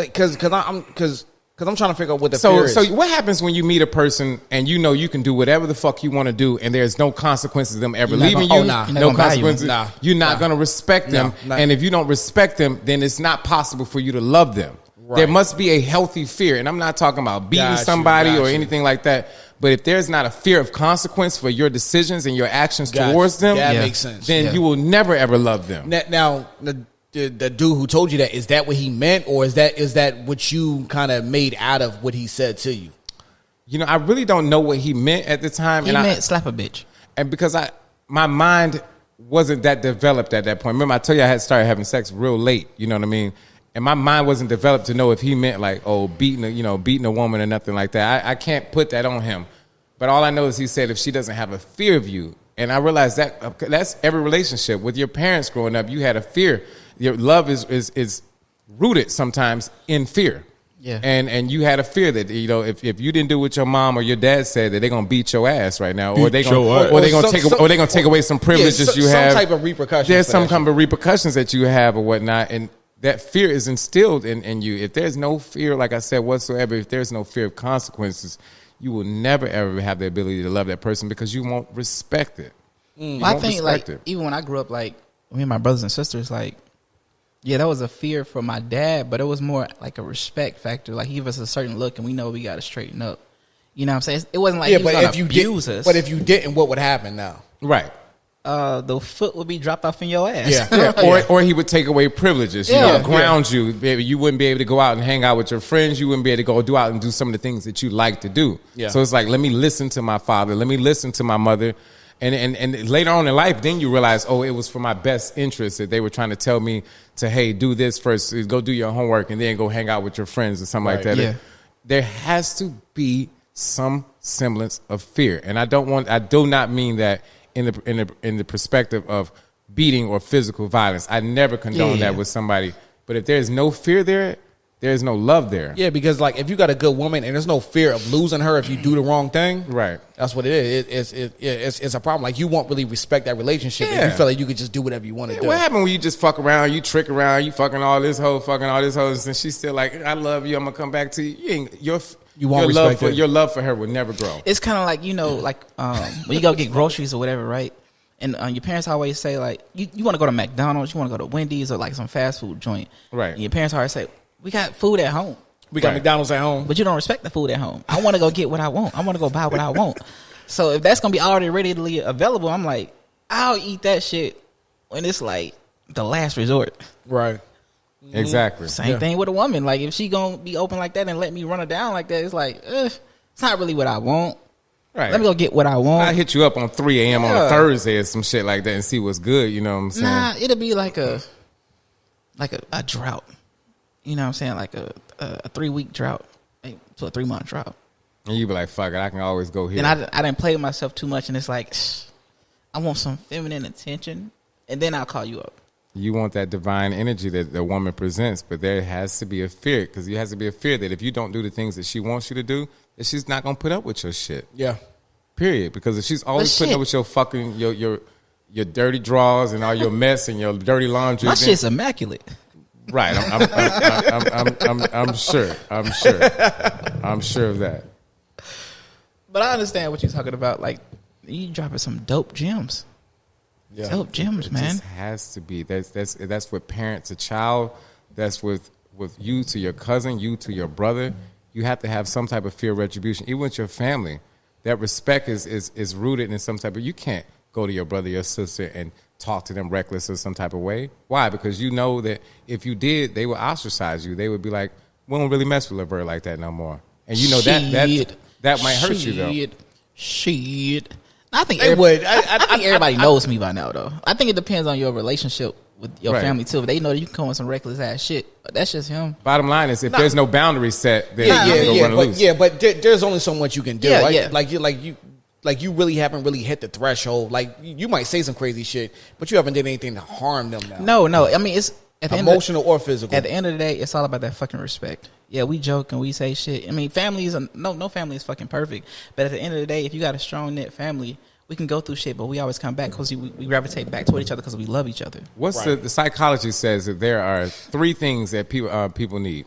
because I'm trying to figure out what the fear is. So what happens when you meet a person and you know you can do whatever the fuck you want to do and there's no consequences of them ever leaving you? No consequences. You're not going to respect them. And if you don't respect them, then it's not possible for you to love them. Right. There must be a healthy fear. And I'm not talking about beating somebody or anything like that. But if there's not a fear of consequence for your decisions and your actions towards them, that makes sense. Then you will never ever love them. Now, the dude who told you that, is that what he meant, or is that what you kind of made out of what he said to you? You know, I really don't know what he meant at the time. He meant slap a bitch. And because my mind wasn't that developed at that point. Remember, I told you I had started having sex real late. You know what I mean? And my mind wasn't developed to know if he meant like, beating a woman or nothing like that. I can't put that on him. But all I know is he said if she doesn't have a fear of you, and I realized that's every relationship. With your parents growing up, you had a fear. Your love is rooted sometimes in fear. Yeah. And you had a fear that, if you didn't do what your mom or your dad said, that they're gonna beat your ass right now, or they're gonna take away some privileges you have. Some type of repercussions. There's some kind of repercussions that you have or whatnot, and that fear is instilled in you. If there's no fear, like I said, whatsoever, if there's no fear of consequences, you will never ever have the ability to love that person because you won't respect it. I think even when I grew up, like me and my brothers and sisters, like, yeah, that was a fear for my dad, but it was more like a respect factor. Like he gave us a certain look, and we know we got to straighten up. You know what I'm saying? It wasn't like he was going to abuse us. But if you didn't, what would happen now? Right. The foot would be dropped off in your ass. Yeah. Or he would take away privileges, ground you. You wouldn't be able to go out and hang out with your friends. You wouldn't be able to go out and do some of the things that you like to do. Yeah. So it's like, let me listen to my father. Let me listen to my mother. And later on in life, then you realize, it was for my best interest that they were trying to tell me to, hey, do this first, go do your homework, and then go hang out with your friends or something like that. Yeah. There has to be some semblance of fear. And I do not mean that in the perspective of beating or physical violence. I never condone that with somebody. But if there's no fear there, there's no love there. Yeah, because like if you got a good woman and there's no fear of losing her if you do the wrong thing, right? That's what it is. It's a problem. Like you won't really respect that relationship if you feel like you could just do whatever you want to do. What happened when you just fuck around, you trick around, you fucking all this hoe, and she's still like, I love you, I'm gonna come back to you. Your love for her will never grow. It's kind of like when you go get groceries or whatever, right? And your parents always say like, you want to go to McDonald's, you want to go to Wendy's or like some fast food joint, right? And your parents always say, we got food at home. We got McDonald's at home. But you don't respect the food at home. I want to go get what I want. I want to go buy what I want. So if that's going to be already readily available, I'm like, I'll eat that shit when it's like the last resort. Right. Exactly. Same thing with a woman. Like if she going to be open like that and let me run her down like that, it's like, it's not really what I want. Right. Let me go get what I want. I hit you up on 3 a.m. on a Thursday or some shit like that and see what's good. You know what I'm saying? Nah, it'll be like a drought. You know what I'm saying? Like a 3-week drought to a 3-month drought. And you be like, fuck it, I can always go here. And I didn't play with myself too much, and it's like, I want some feminine attention, and then I'll call you up. You want that divine energy that the woman presents, but there has to be a fear, because there has to be a fear that if you don't do the things that she wants you to do, that she's not going to put up with your shit. Yeah. Period. Because if she's always putting up with your fucking, your dirty drawers and all your mess and your dirty laundry. My shit's immaculate. Right, I'm sure of that. But I understand what you're talking about. Like, you dropping some dope gems. Yeah. Dope gems, It man. just has to be. That's with parents, a child. That's with you to your cousin, you to your brother. You have to have some type of fear of retribution, even with your family. That respect is rooted in some type of. You can't go to your brother, your sister, and talk to them reckless or some type of way. Why? Because you know that if you did, they would ostracise you. They would be like, "We don't really mess with Laverne like that no more." And you know that might hurt you though. Shit. I think They would. I think everybody knows me by now, though. I think it depends on your relationship with your Right. family too. If they know that you can come with some reckless ass shit, but that's just him. Bottom line is, if there's no boundary set, then Yeah, you're gonna run loose. but there's only so much you can do. Yeah, right? yeah. Like you really haven't really hit the threshold. Like you might say some crazy shit, but you haven't did anything to harm them now. No. I mean, it's at the Emotional or physical. At the end of the day, it's all about that fucking respect. Yeah, we joke and we say shit. I mean, families no family is fucking perfect. But at the end of the day, if you got a strong knit family, we can go through shit, but we always come back because we gravitate back toward each other because we love each other. What's Right. the psychology says that there are 3 things that people need.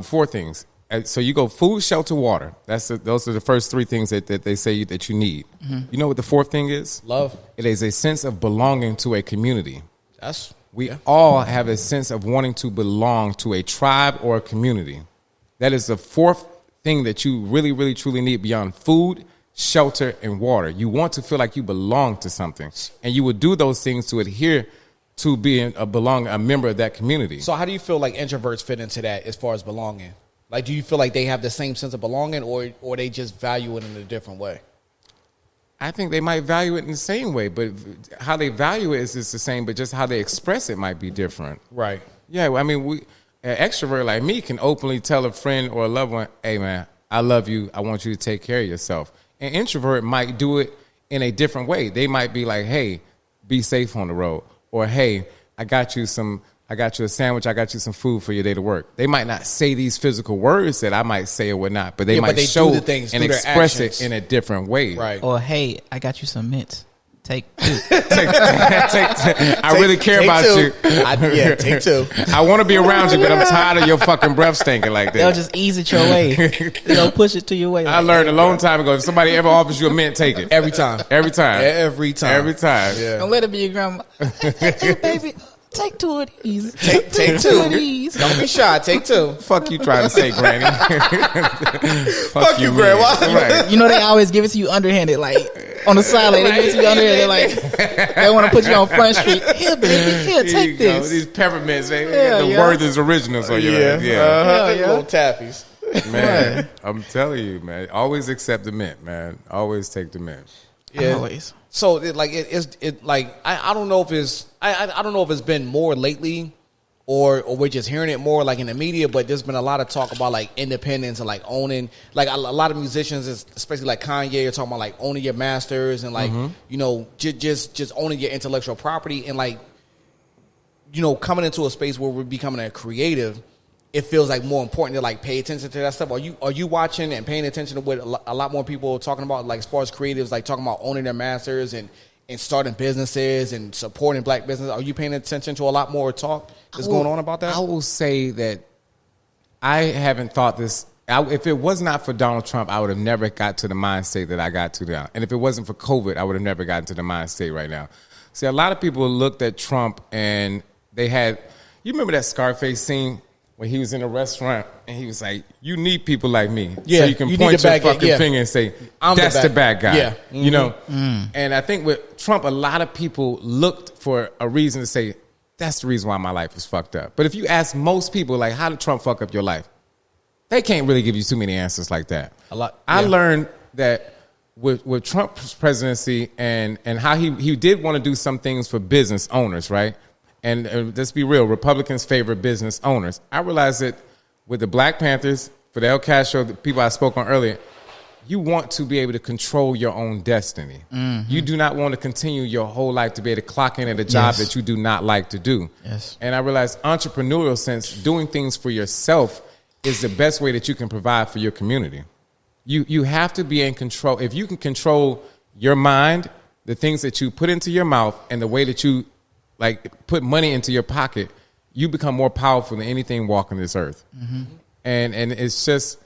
4 things. So you go food, shelter, water. Those are the first 3 things that they say that you need. You know what the 4th thing is? Love. It is a sense of belonging to a community. That's We all have a sense of wanting to belong to a tribe or a community. That is the 4th thing that you really, really, truly need beyond food, shelter, and water. You want to feel like you belong to something. And you would do those things to adhere to being a member of that community. So how do you feel like introverts fit into that as far as belonging? Like, do you feel like they have the same sense of belonging, or they just value it in a different way? I think they might value it in the same way, but how they value it is the same, but just how they express it might be different. Right. Yeah, I mean, an extrovert like me can openly tell a friend or a loved one, "Hey, man, I love you. I want you to take care of yourself." An introvert might do it in a different way. They might be like, "Hey, be safe on the road," or "Hey, I got you a sandwich. I got you some food for your day to work." They might not say these physical words that I might say or whatnot, but they might do show the things and through their express actions. it in a different way. Right. Or, hey, I got you some mints. Take 2. I really care take about 2. you. Take 2. I want to be around you, but I'm tired of your fucking breath stinking like They'll that. just ease it your way. They'll push it to your way. I learned a long time ago. If somebody ever offers you a mint, take it. Every time. Every time. Every time. Every time. Yeah. Don't let it be your grandma. Hey, baby, take 2 of these. Take 2 2. of these. Don't be shy. Take 2. Fuck you trying to say, Granny. Fuck you, man. Grandma. Right. You know they always give it to you underhanded, like on the side, like they give it to you underhanded. They're like, they want to put you on Front Street. Here, baby, here, Here take you go. this. These peppermints, man. Yeah, the yeah. Werther's originals on your Yeah. yeah. Uh-huh. Yeah, yeah. Little tappies. Man, I'm telling you, man. Always accept the mint, man. Always take the mint. Yeah. Always. So I don't know if it's I don't know if it's been more lately or we're just hearing it more like in the media, but there's been a lot of talk about like independence and like owning, like a lot of musicians, especially like Kanye, are talking about like owning your masters and like you know just owning your intellectual property and like you know coming into a space where we're becoming a creative. It feels like more important to like pay attention to that stuff. Are you watching and paying attention to what a lot more people are talking about, like as far as creatives, like talking about owning their masters and starting businesses and supporting black business? Are you paying attention to a lot more talk that's going on about that? I will say that I haven't thought this. If it was not for Donald Trump, I would have never got to the mind state that I got to now. And if it wasn't for COVID, I would have never gotten to the mind state right now. See, a lot of people looked at Trump and they had, you remember that Scarface scene when he was in a restaurant and he was like, "You need people like me." Yeah, so you can you need point the your bad guy, fucking yeah. finger and say, I'm "That's the bad guy." Yeah. You know? And I think with Trump, a lot of people looked for a reason to say, "That's the reason why my life was fucked up." But if you ask most people, like, how did Trump fuck up your life? They can't really give you too many answers like that. A lot, I yeah. learned that with Trump's presidency and how he did want to do some things for business owners, right? And let's be real, Republicans favor business owners. I realized that with the Black Panthers, for the El Castro, the people I spoke on earlier, you want to be able to control your own destiny. You do not want to continue your whole life to be able to clock in at a job Yes. that you do not like to do. Yes. And I realized entrepreneurial sense, doing things for yourself is the best way that you can provide for your community. You have to be in control. If you can control your mind, the things that you put into your mouth, and the way that you like put money into your pocket, you become more powerful than anything walking this earth. And it's just,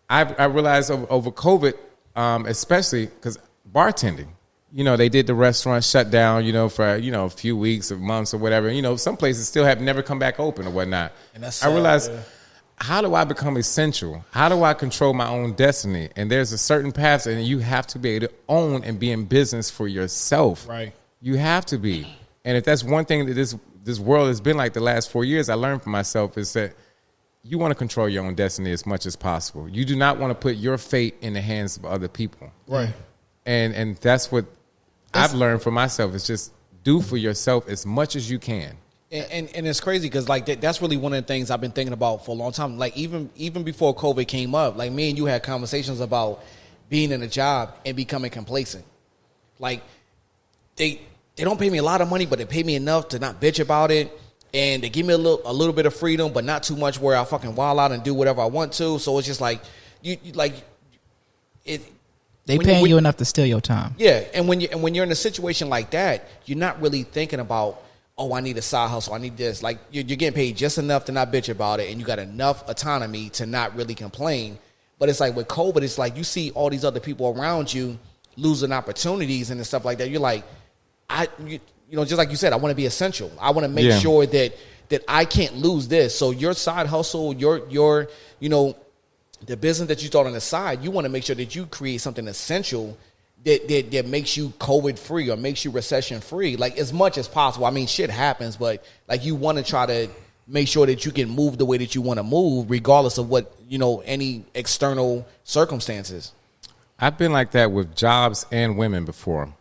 I realized over COVID, especially because bartending. You know, they did the restaurant shut down, you know, for, you know, a few weeks or months or whatever. You know, some places still have never come back open or whatnot. And that's I sad, realized, yeah. how do I become essential? How do I control my own destiny? And there's a certain path, and you have to be able to own and be in business for yourself. Right. You have to be. And if that's one thing that this world has been like the last 4 years, I learned for myself is that you want to control your own destiny as much as possible. You do not want to put your fate in the hands of other people. Right. And that's what I've learned for myself is just do for yourself as much as you can. And it's crazy because like that's really one of the things I've been thinking about for a long time. Like even before COVID came up, like me and you had conversations about being in a job and becoming complacent. Like they don't pay me a lot of money, but they pay me enough to not bitch about it, and they give me a little bit of freedom, but not too much where I fucking wild out and do whatever I want to. So it's just like you like it. They paying you enough to steal your time. Yeah, and when you're in a situation like that, you're not really thinking about, oh, I need a side hustle, I need this. Like you're getting paid just enough to not bitch about it, and you got enough autonomy to not really complain. But it's like with COVID, it's like you see all these other people around you losing opportunities and stuff like that. You're like, you know, just like you said, I want to be essential. I want to make sure that I can't lose this. So your side hustle, your you know, the business that you start on the side, you want to make sure that you create something essential that makes you COVID free or makes you recession free, like as much as possible. I mean, shit happens, but like you want to try to make sure that you can move the way that you want to move, regardless of what, you know, any external circumstances. I've been like that with jobs and women before.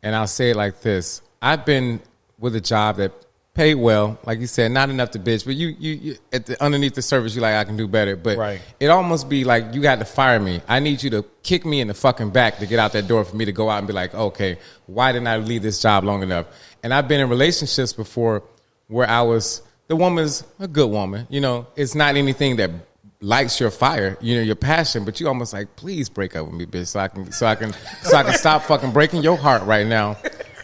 And I'll say it like this. I've been with a job that paid well, like you said, not enough to bitch, but you underneath the surface, you're like, I can do better. But right. It almost be like, you got to fire me. I need you to kick me in the fucking back to get out that door for me to go out and be like, okay, why didn't I leave this job long enough? And I've been in relationships before where the woman's a good woman. You know, it's not anything that lights your fire, you know, your passion, but you almost like, please break up with me, bitch, so I can stop fucking breaking your heart right now.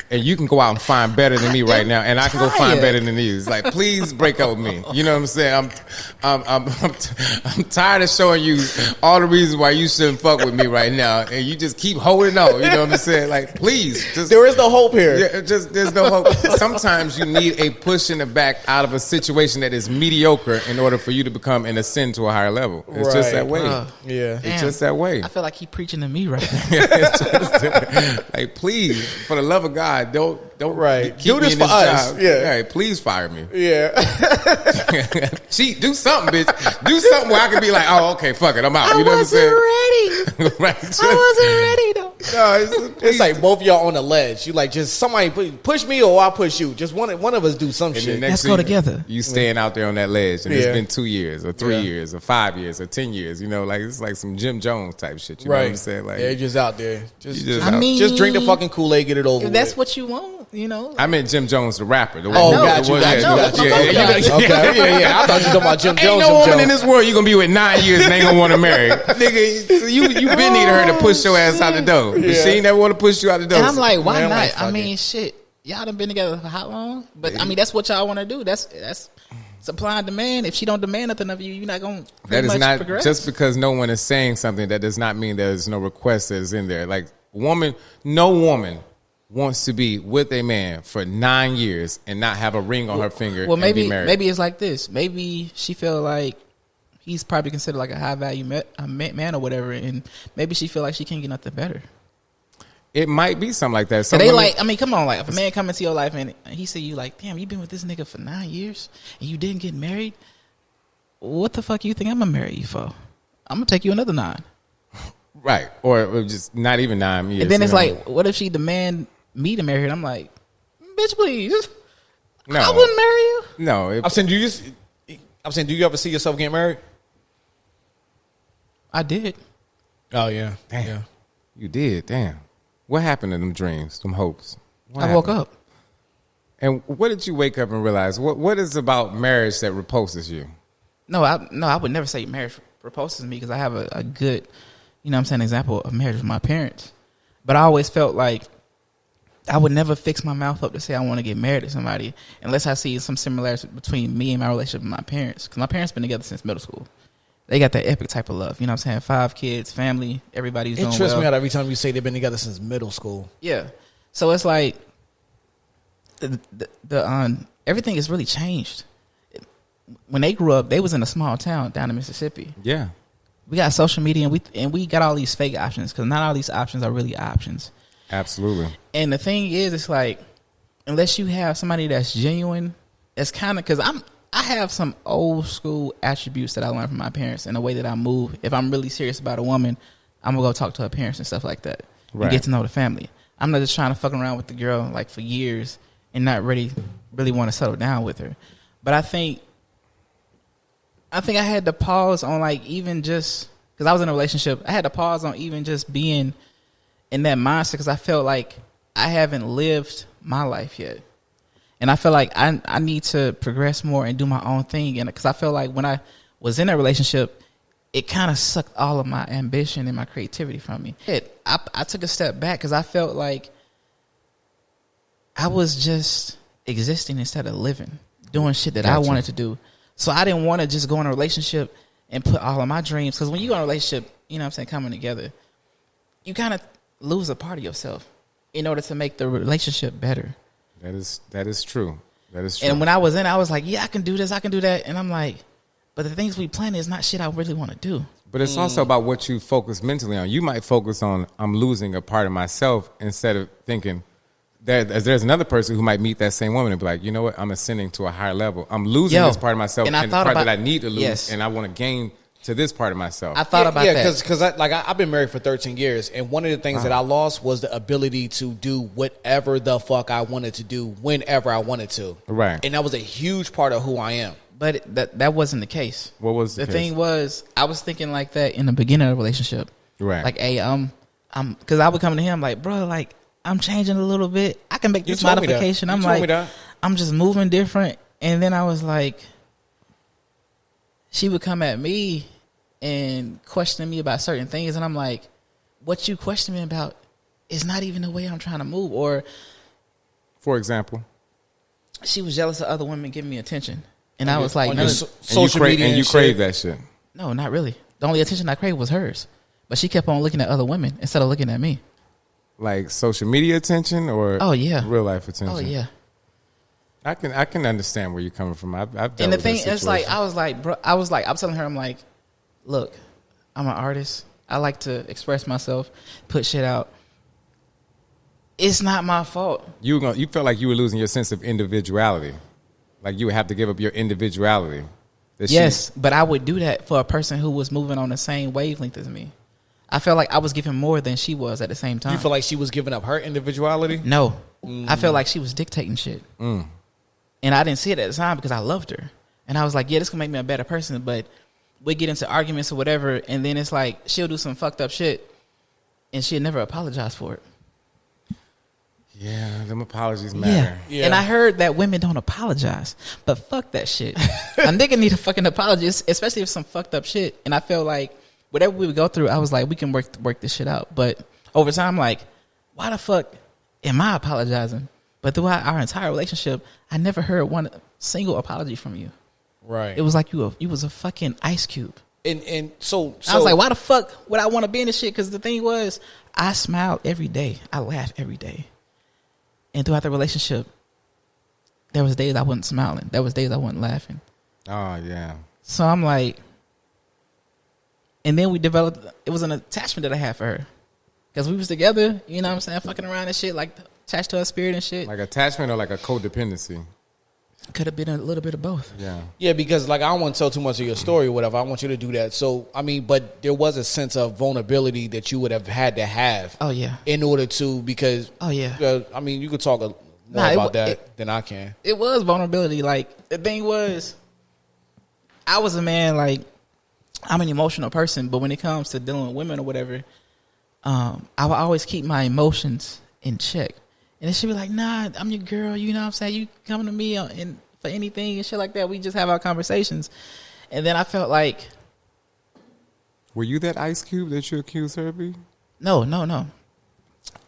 And you can go out and find better than me right now, and I can go find better than you. It's like, please break up with me. You know what I'm saying? I'm tired of showing you all the reasons why you shouldn't fuck with me right now, and you just keep holding on. You know what I'm saying? Like, please, there is no hope here. Yeah, there's no hope. Sometimes you need a push in the back out of a situation that is mediocre in order for you to become and ascend to a higher level. It's just that way. Yeah, it's just that way. I feel like he's preaching to me right now. It's just, like, please, for the love of God. Don't right. Keep do this me in for this us. job. Yeah. Right, please fire me. Yeah. Cheat. Do something, bitch. Do something where I can be like, oh, okay, fuck it, I'm out. You know what I'm saying? Ready. Right. I wasn't ready though. No, it's like both of y'all on the ledge. You like just somebody push me or I push you. Just one of us do some shit. Let's go together. You staying out there on that ledge, and it's been 2 years or 3 years or 5 years or 10 years. You know, like it's like some Jim Jones type shit. You know what I'm saying? Like, yeah, just out there. Just drink the fucking Kool-Aid, get it over. If that's with. what you want, you know. I meant Jim Jones, the rapper. The got you. Okay, yeah. I thought you talking about Jim Jones. Ain't no woman in this world you gonna be with 9 years and ain't gonna want to marry. Nigga, you been needing her to push your ass out the door. Yeah. She ain't never want to push you out the door. And I'm like, why Man, not? like, I mean, shit. Y'all done been together for how long? But I mean, that's what y'all want to do. That's supply and demand. If she don't demand nothing of you, you're not gonna. That is not progress. Just because no one is saying something. That does not mean there's no request that is in there. Like no woman wants to be with a man for 9 years and not have a ring on her finger. Well, and be married. Maybe it's like this. Maybe she feel like he's probably considered like a high value man or whatever, and maybe she feel like she can't get nothing better. It might be something like that. So they like, I mean, come on, like if a man come into your life and he see you like, damn, you been with this nigga for 9 years and you didn't get married. What the fuck you think I'm gonna marry you for? I'm gonna take you another 9. Right, or just not even 9 years. And then it's like, what if she demand me to marry her? And I'm like, bitch, please. No, I wouldn't marry you. No, I'm saying, do you ever see yourself getting married? I did. Oh yeah, damn, yeah. You did. Damn, what happened to them dreams, them hopes? I woke up. And what did you wake up and realize? What is about marriage that repulses you? No, I would never say marriage repulses me because I have a good, you know what I'm saying, example of marriage with my parents. But I always felt like I would never fix my mouth up to say I want to get married to somebody unless I see some similarities between me and my relationship with my parents. Because my parents been together since middle school. they got that epic type of love. You know what I'm saying? 5 kids, family, everybody's doing It trips well. me out every time you say they've been together since middle school. Yeah. So it's like the everything has really changed. When they grew up, they was in a small town down in Mississippi. Yeah. We got social media and we got all these fake options because not all these options are really options. Absolutely. And the thing is, it's like unless you have somebody that's genuine, it's kind of because I have some old school attributes that I learned from my parents and the way that I move. If I'm really serious about a woman, I'm gonna go talk to her parents and stuff like that. Right. And get to know the family. I'm not just trying to fuck around with the girl like for years and not really want to settle down with her. But I think I had to pause on like even just because I was in a relationship. I had to pause on even just being in that mindset because I felt like I haven't lived my life yet. And I feel like I need to progress more and do my own thing. And because I feel like when I was in a relationship, it kind of sucked all of my ambition and my creativity from me. I took a step back because I felt like I was just existing instead of living, doing shit that I wanted to do. So I didn't want to just go in a relationship and put all of my dreams. Because when you go in a relationship, you know what I'm saying, coming together, you kind of lose a part of yourself in order to make the relationship better. That is true. That is true. And when I was in, I was like, yeah, I can do this, I can do that. And I'm like, but the things we plan is not shit I really want to do. But it's also about what you focus mentally on. You might focus on, I'm losing a part of myself instead of thinking, there's another person who might meet that same woman and be like, you know what, I'm ascending to a higher level. I'm losing this part of myself and the part that I need to lose, and I want to gain to this part of myself. I thought about that. because I've been married for 13 years, and one of the things that I lost was the ability to do whatever the fuck I wanted to do whenever I wanted to. Right. And that was a huge part of who I am. But that wasn't the case. What was the case? thing was, I was thinking like that in the beginning of the relationship. Right. Like, hey, because I would come to him like, bro, like, I'm changing a little bit. I can make this modification. I'm like, I'm just moving different. And then I was like, she would come at me and question me about certain things. And I'm like, what you question me about is not even the way I'm trying to move. Or, for example, she was jealous of other women giving me attention. And I was like, no, social media and you crave that shit. No, not really. The only attention I craved was hers. But she kept on looking at other women instead of looking at me. Like social media attention or real life attention? Oh, yeah. I can understand where you're coming from. I've dealt and the with thing this is, like, I was telling her, I'm like, look, I'm an artist. I like to express myself, put shit out. It's not my fault. You felt like you were losing your sense of individuality. Like you would have to give up your individuality. Yes, but I would do that for a person who was moving on the same wavelength as me. I felt like I was giving more than she was at the same time. You feel like she was giving up her individuality? No. I felt like she was dictating shit. And I didn't see it at the time because I loved her. And I was like, yeah, this can make me a better person. But we get into arguments or whatever, and then it's like she'll do some fucked up shit, and she'll never apologize for it. Yeah, them apologies matter. Yeah. And I heard that women don't apologize. But fuck that shit. A nigga need a fucking apology, especially if some fucked up shit. And I feel like whatever we would go through, I was like, we can work this shit out. But over time, like, why the fuck am I apologizing? But throughout our entire relationship, I never heard one single apology from you. Right. It was like you was a fucking ice cube. And so I was like, why the fuck would I want to be in this shit? Because the thing was, I smiled every day. I laughed every day. And throughout the relationship, there was days I wasn't smiling. There was days I wasn't laughing. Oh, yeah. So I'm like, and then we developed, it was an attachment that I had for her. Because we was together, you know what I'm saying, fucking around and shit, like attached to her spirit and shit. Like attachment or like a codependency? Could have been a little bit of both. Yeah. Yeah, because like I don't want to tell too much of your story or whatever. I want you to do that. So, I mean, but there was a sense of vulnerability that you would have had to have. Oh, yeah. In order to, because. Oh, yeah. I mean, you could talk more about that than I can. It was vulnerability. Like, the thing was, I was a man, like, I'm an emotional person, but when it comes to dealing with women or whatever, I would always keep my emotions in check. And then she'd be like, nah, I'm your girl, you know what I'm saying? You come to me for anything and shit like that. We just have our conversations. And then I felt like... Were you that ice cube that you accused her of being? No.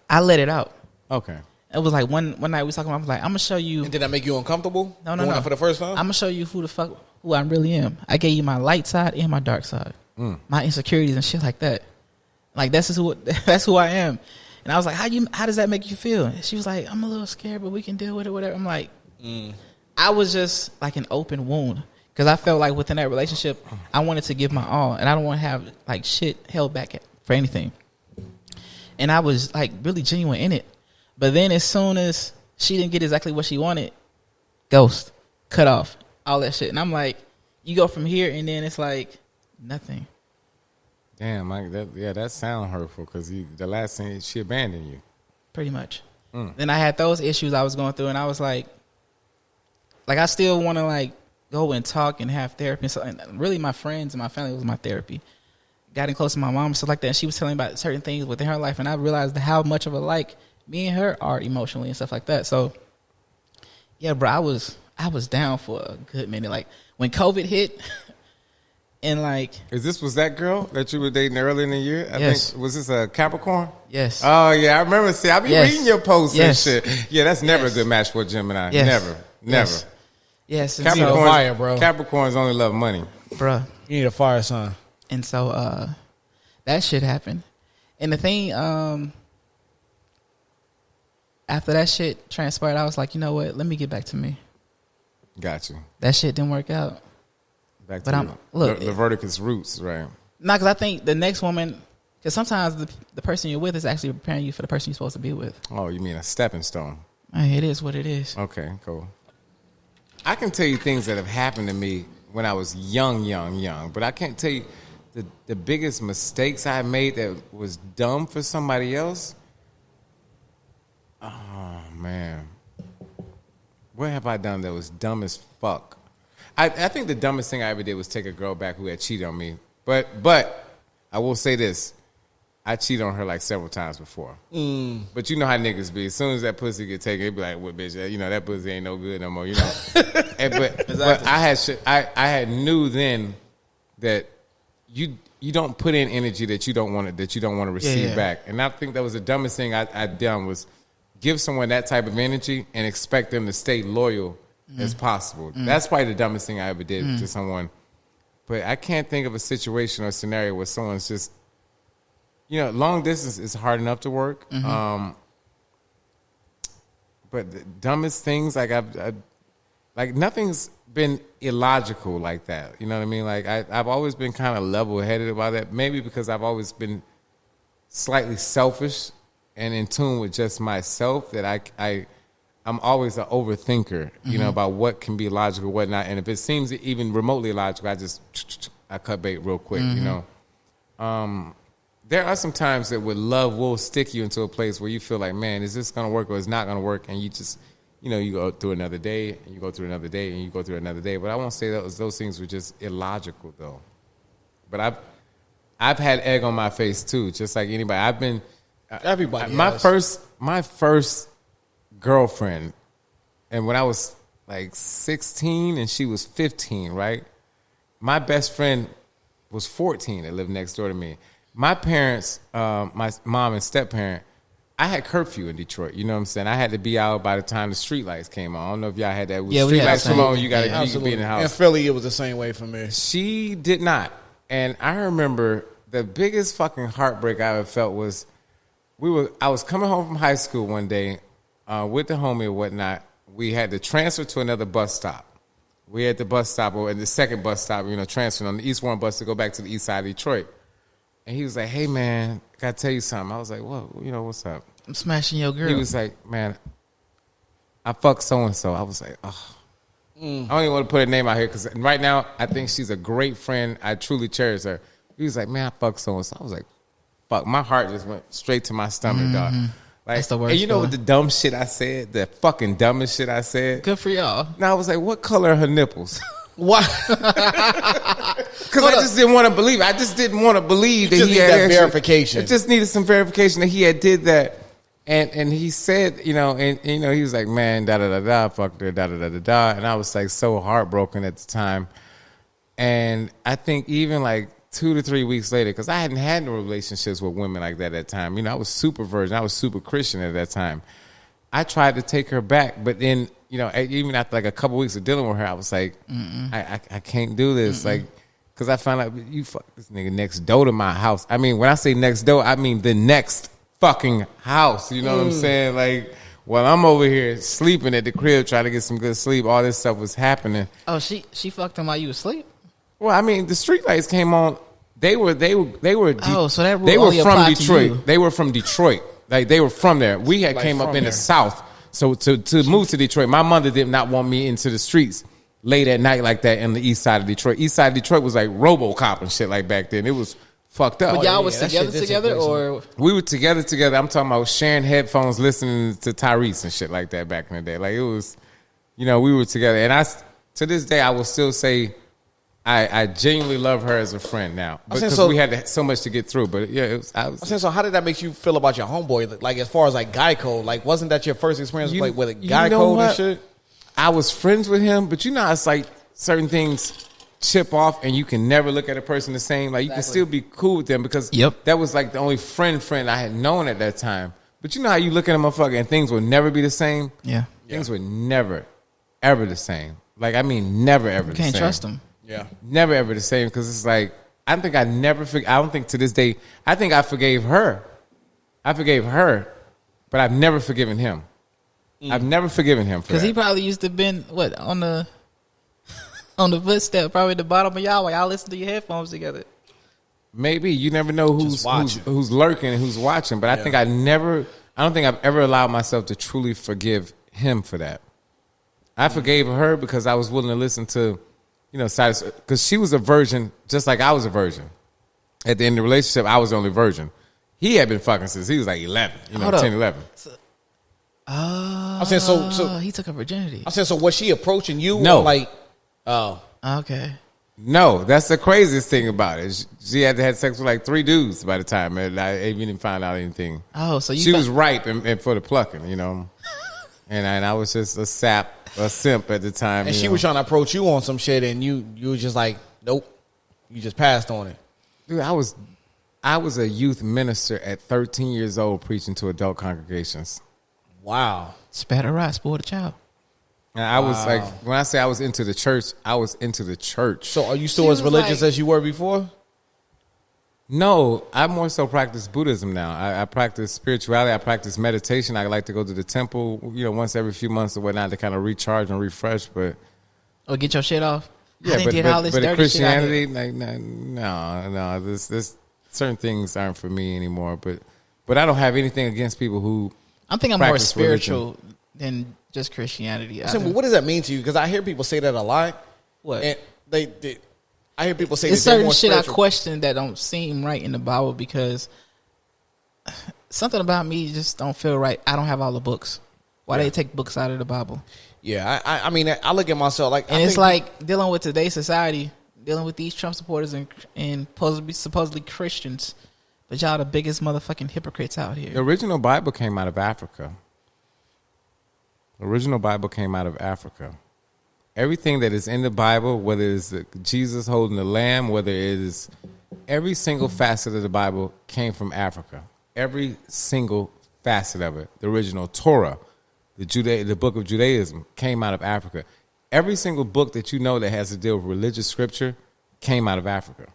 I let it out. Okay. It was like one night we was talking about, I was like, I'm going to show you... And did that make you uncomfortable? No. For the first time? I'm going to show you who the fuck who I really am. I gave you my light side and my dark side, my insecurities and shit like that. Like that's who I am. And I was like, how does that make you feel? And she was like, I'm a little scared, but we can deal with it, whatever. I'm like, I was just like an open wound because I felt like within that relationship, I wanted to give my all, and I don't want to have like shit held back for anything. And I was like really genuine in it. But then as soon as she didn't get exactly what she wanted, ghost, cut off, all that shit. And I'm like, you go from here and then it's like nothing. Damn, that sound hurtful because the last thing, she abandoned you. Pretty much. Then I had those issues I was going through, and I was like I still want to like go and talk and have therapy. And really my friends and my family was my therapy. Got in close to my mom and stuff like that, and she was telling me about certain things within her life, and I realized how much of alike me and her are emotionally and stuff like that. So, yeah, bro, I was down for a good minute. Like when COVID hit, and like, Was that girl that you were dating earlier in the year? I Yes. think was this a Capricorn? yes, Oh yeah, I remember. See, I be Yes. reading your posts Yes. and shit. Yeah, that's never Yes. a good match for a Gemini. Yes. Never. yes, and Capricorn- so, fire, bro. Capricorns only love money. bruh. You need a fire sign. And so that shit happened. And the thing, after that shit transpired, I was like, you know what? Let me get back to me. Got you. That shit didn't work out. Back But to I'm- look, the verticus roots, right? Not because I think the next woman, because sometimes the person you're with is actually preparing you for the person you're supposed to be with. Oh, you mean a stepping stone? Hey, it is what it is. Okay, cool. I can tell you things that have happened to me when I was young, but I can't tell you the biggest mistakes I made that was dumb for somebody else. Oh man, what have I done that was dumb as fuck? I think the dumbest thing I ever did was take a girl back who had cheated on me. But I will say this. I cheated on her like several times before. But you know how niggas be. As soon as that pussy get taken, it be like, "What bitch? You know that pussy ain't no good no more." You know. But I had knew then that you don't put in energy that you don't want to receive Yeah. back. And I think that was the dumbest thing I done was give someone that type of energy and expect them to stay loyal as possible. That's probably the dumbest thing I ever did to someone. But I can't think of a situation or scenario where someone's just, long distance is hard enough to work. But the dumbest things, like like nothing's been illogical like that. You know what I mean? Like I've always been kind of level-headed about that. Maybe because I've always been slightly selfish and in tune with just myself, that I'm always an overthinker, about what can be logical, what not. And if it seems even remotely logical, I cut bait real quick, There are some times that love will stick you into a place where you feel like, man, is this going to work or is not going to work? And you just, you go through another day, and you go through another day, and you go through another day. But I won't say those things were just illogical, though. But I've had egg on my face, too, just like anybody. I've been... Everybody my has. first girlfriend, and when I was like 16 and she was 15, right? My best friend was 14 that lived next door to me. My parents, my mom and step-parent, I had curfew in Detroit. You know what I'm saying? I had to be out by the time the street lights came on. I don't know if y'all had that. Yeah, we street had lights the come same. on, you got Yeah, to be in the house. In Philly, it was the same way for me. She did not. And I remember the biggest fucking heartbreak I ever felt was I was coming home from high school one day with the homie or whatnot. We had to transfer to another bus stop. We had the bus stop, or the second bus stop, transferring on the East Warren bus to go back to the east side of Detroit. And he was like, "Hey, man, I got to tell you something." I was like, "What? What's up?" I'm smashing your girl. He was like, "Man, I fucked so-and-so." I was like, "Oh." I don't even want to put her name out here because right now I think she's a great friend. I truly cherish her. He was like, "Man, I fucked so-and-so." I was like, fuck, my heart just went straight to my stomach, dog. Like, That's the worst and you know what feeling. the dumb shit I said? The fucking dumbest shit I said? Good for y'all. Now I was like, what color are her nipples? Why? Because I just didn't want to believe. I just didn't want to believe that just he need had that actually- verification. I just needed some verification that he had did that. And he said, he was like, man, da da da da, fuck her, da da da da da. And I was like so heartbroken at the time. And I think even like 2 to 3 weeks later, because I hadn't had no relationships with women like that at that time. I was super virgin. I was super Christian at that time. I tried to take her back, but then you know, even after like a couple weeks of dealing with her, I was like, I can't do this. Like, because I found out you fuck this nigga next door to my house. I mean, when I say next door, I mean the next fucking house. You know what I'm saying? Like, while I'm over here sleeping at the crib trying to get some good sleep, all this stuff was happening. Oh, she fucked him while you was asleep? Well, I mean, the street lights came on. They were. Oh, so that rule they were only from applied to Detroit. you. They were from Detroit. Like they were from there. We had Like came up from in there. the South. So to move to Detroit, my mother did not want me into the streets late at night like that in the east side of Detroit. East side of Detroit was like RoboCop and shit like back then. It was fucked up. But y'all was that shit together did take together, place, or We were together. I'm talking about sharing headphones, listening to Tyrese and shit like that back in the day. Like it was, you know, we were together. And to this day, I will still say I genuinely love her as a friend now because so- we had so much to get through. But yeah, I'm saying, so how did that make you feel about your homeboy? Like, as far as like guy code, like, wasn't that your first experience You- like with a you guy know code what? and shit? I was friends with him, but you know how it's like certain things chip off and you can never look at a person the same. Like you can still be cool with them because Yep. that was like the only friend I had known at that time. But you know how you look at a motherfucker and things will never be the same? yeah, Things were never, ever the same. Like, I mean, never, ever the same. can't trust him. Yeah. Never, ever the same because it's like, I don't think to this day, I think I forgave her. I forgave her, but I've never forgiven him. I've never forgiven him for Because that. he probably used to been on the footstep, probably at the bottom of y'all while y'all listen to your headphones together. Maybe you never know who's watching. who's lurking and who's watching. But I think I don't think I've ever allowed myself to truly forgive him for that. I forgave her because I was willing to listen to, you know, because she was a virgin just like I was a virgin. At the end of the relationship, I was the only virgin. He had been fucking since he was like 11, you know, Hold up. 10, 11. I'm saying, so He took her virginity. I'm saying, so was she approaching you? No. Or like, oh, Okay. No, that's the craziest thing about it. She had to have sex with like 3 dudes by the time, and I even didn't find out anything. Oh, so She was ripe and for the plucking, you know. And I was just a simp at the time. and you she know. was trying to approach you on some shit, and you were just like, nope, you just passed on it. Dude, I was a youth minister at 13 years old preaching to adult congregations. Wow. Spat a rat, spoiled a child. And I was like, when I say I was into the church, I was into the church. So are you still She as was religious like- as you were before? No, I more so practice Buddhism now. I practice spirituality. I practice meditation. I like to go to the temple, you know, once every few months or whatnot to kind of recharge and refresh. But Or get your shit off. yeah, I didn't but get all this in dirty shit out Christianity, here. like no, this certain things aren't for me anymore. But I don't have anything against people who I think I'm more practice religion. spiritual than just Christianity. I'm saying, well, what does that mean to you? Because I hear people say that a lot. What? And I hear people say It's that they're certain more shit spiritual. I question that don't seem right in the Bible because something about me just don't feel right. I don't have all the books. Why they take books out of the Bible? Yeah, I mean, I look at myself like, And I it's think- like dealing with today's society, dealing with these Trump supporters and supposedly Christians, but y'all the biggest motherfucking hypocrites out The here. original Bible came out of Africa. The original Bible came out of Africa. Everything that is in the Bible, whether it's Jesus holding the lamb, whether it is every single facet of the Bible came from Africa. Every single facet of it. The original Torah, the book of Judaism came out of Africa. Every single book that you know that has to deal with religious scripture came out of Africa.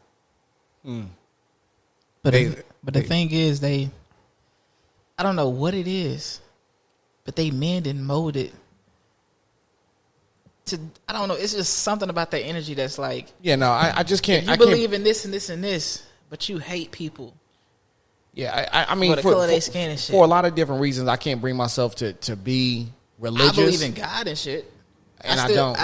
But the thing is, I don't know what it is, but they mend and mold it to, I don't know, it's just something about that energy that's like, yeah, no, I just can't. you I believe can't, in this and this and this, but you hate people. Yeah, I mean, For the color of their skin and shit. for a lot of different reasons, I can't bring myself to be religious. I believe in God and shit. And I don't.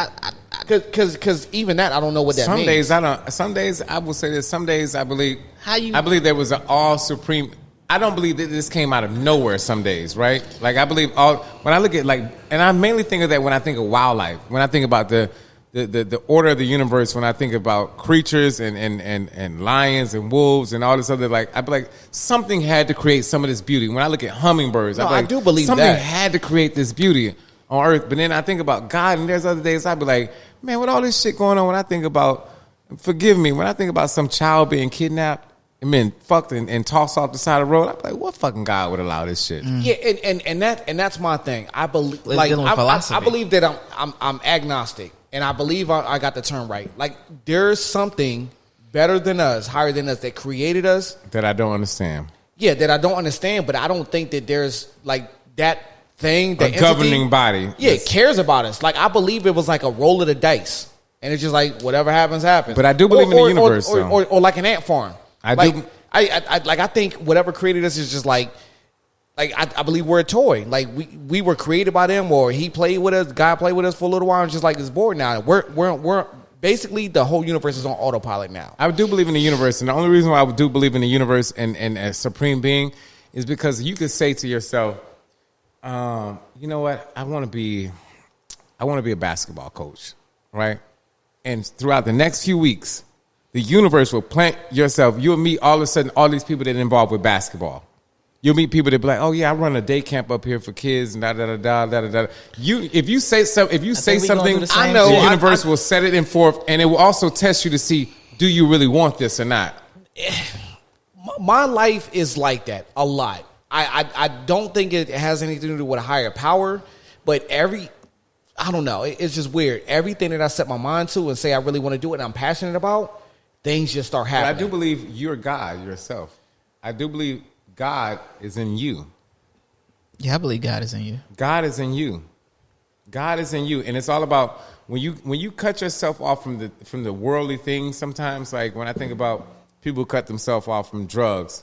Because even that, I don't know what that Some means. days I don't. Some days I will say this. Some days I believe. How you- I believe there was an all supreme. I don't believe that this came out of nowhere. Some days, right? Like I believe all. When I look at like, and I mainly think of that when I think of wildlife. When I think about the order of the universe. When I think about creatures and lions and wolves and all this other, like I be like something had to create some of this beauty. When I look at hummingbirds, No, be like, I do believe something that. had to create this beauty on earth. But then I think about God, and there's other days I'd be like, man, with all this shit going on, when I think about, forgive me, when I think about some child being kidnapped, and been fucked and tossed off the side of the road, I'd be like, what fucking God would allow this shit? Yeah, and that's my thing. I believe, Let's like, deal with philosophy. I believe that I'm agnostic, and I believe I got the term right. Like, there's something better than us, higher than us, that created us. That I don't understand. Yeah, that I don't understand, but I don't think that there's like that thing, that A governing body. Yeah, it cares about us. Like, I believe it was like a roll of the dice, and it's just like whatever happens, happens. But I do believe in the universe, or like an ant farm. I like, do. I think whatever created us is just like I believe we're a toy. Like we were created by them, or he played with us, God played with us for a little while, and just like it's bored now. We're basically, the whole universe is on autopilot now. I do believe in the universe, and the only reason why I do believe in the universe and a supreme being is because you could say to yourself, you know what, I want to be a basketball coach, right? And throughout the next few weeks, the universe will plant yourself. You'll meet all of a sudden all these people that are involved with basketball. You'll meet people that be like, oh yeah, I run a day camp up here for kids and da da da da da da. If you say something, I know, the universe will set it in forth, and it will also test you to see, do you really want this or not? My life is like that a lot. I don't think it has anything to do with a higher power, but I don't know. It's just weird. Everything that I set my mind to and say I really want to do it and I'm passionate about, things just start happening. But I do believe you're God yourself. I do believe God is in you. Yeah, I believe God is in you. God is in you. God is in you, and it's all about when you cut yourself off from the worldly things. Sometimes, like when I think about people who cut themselves off from drugs,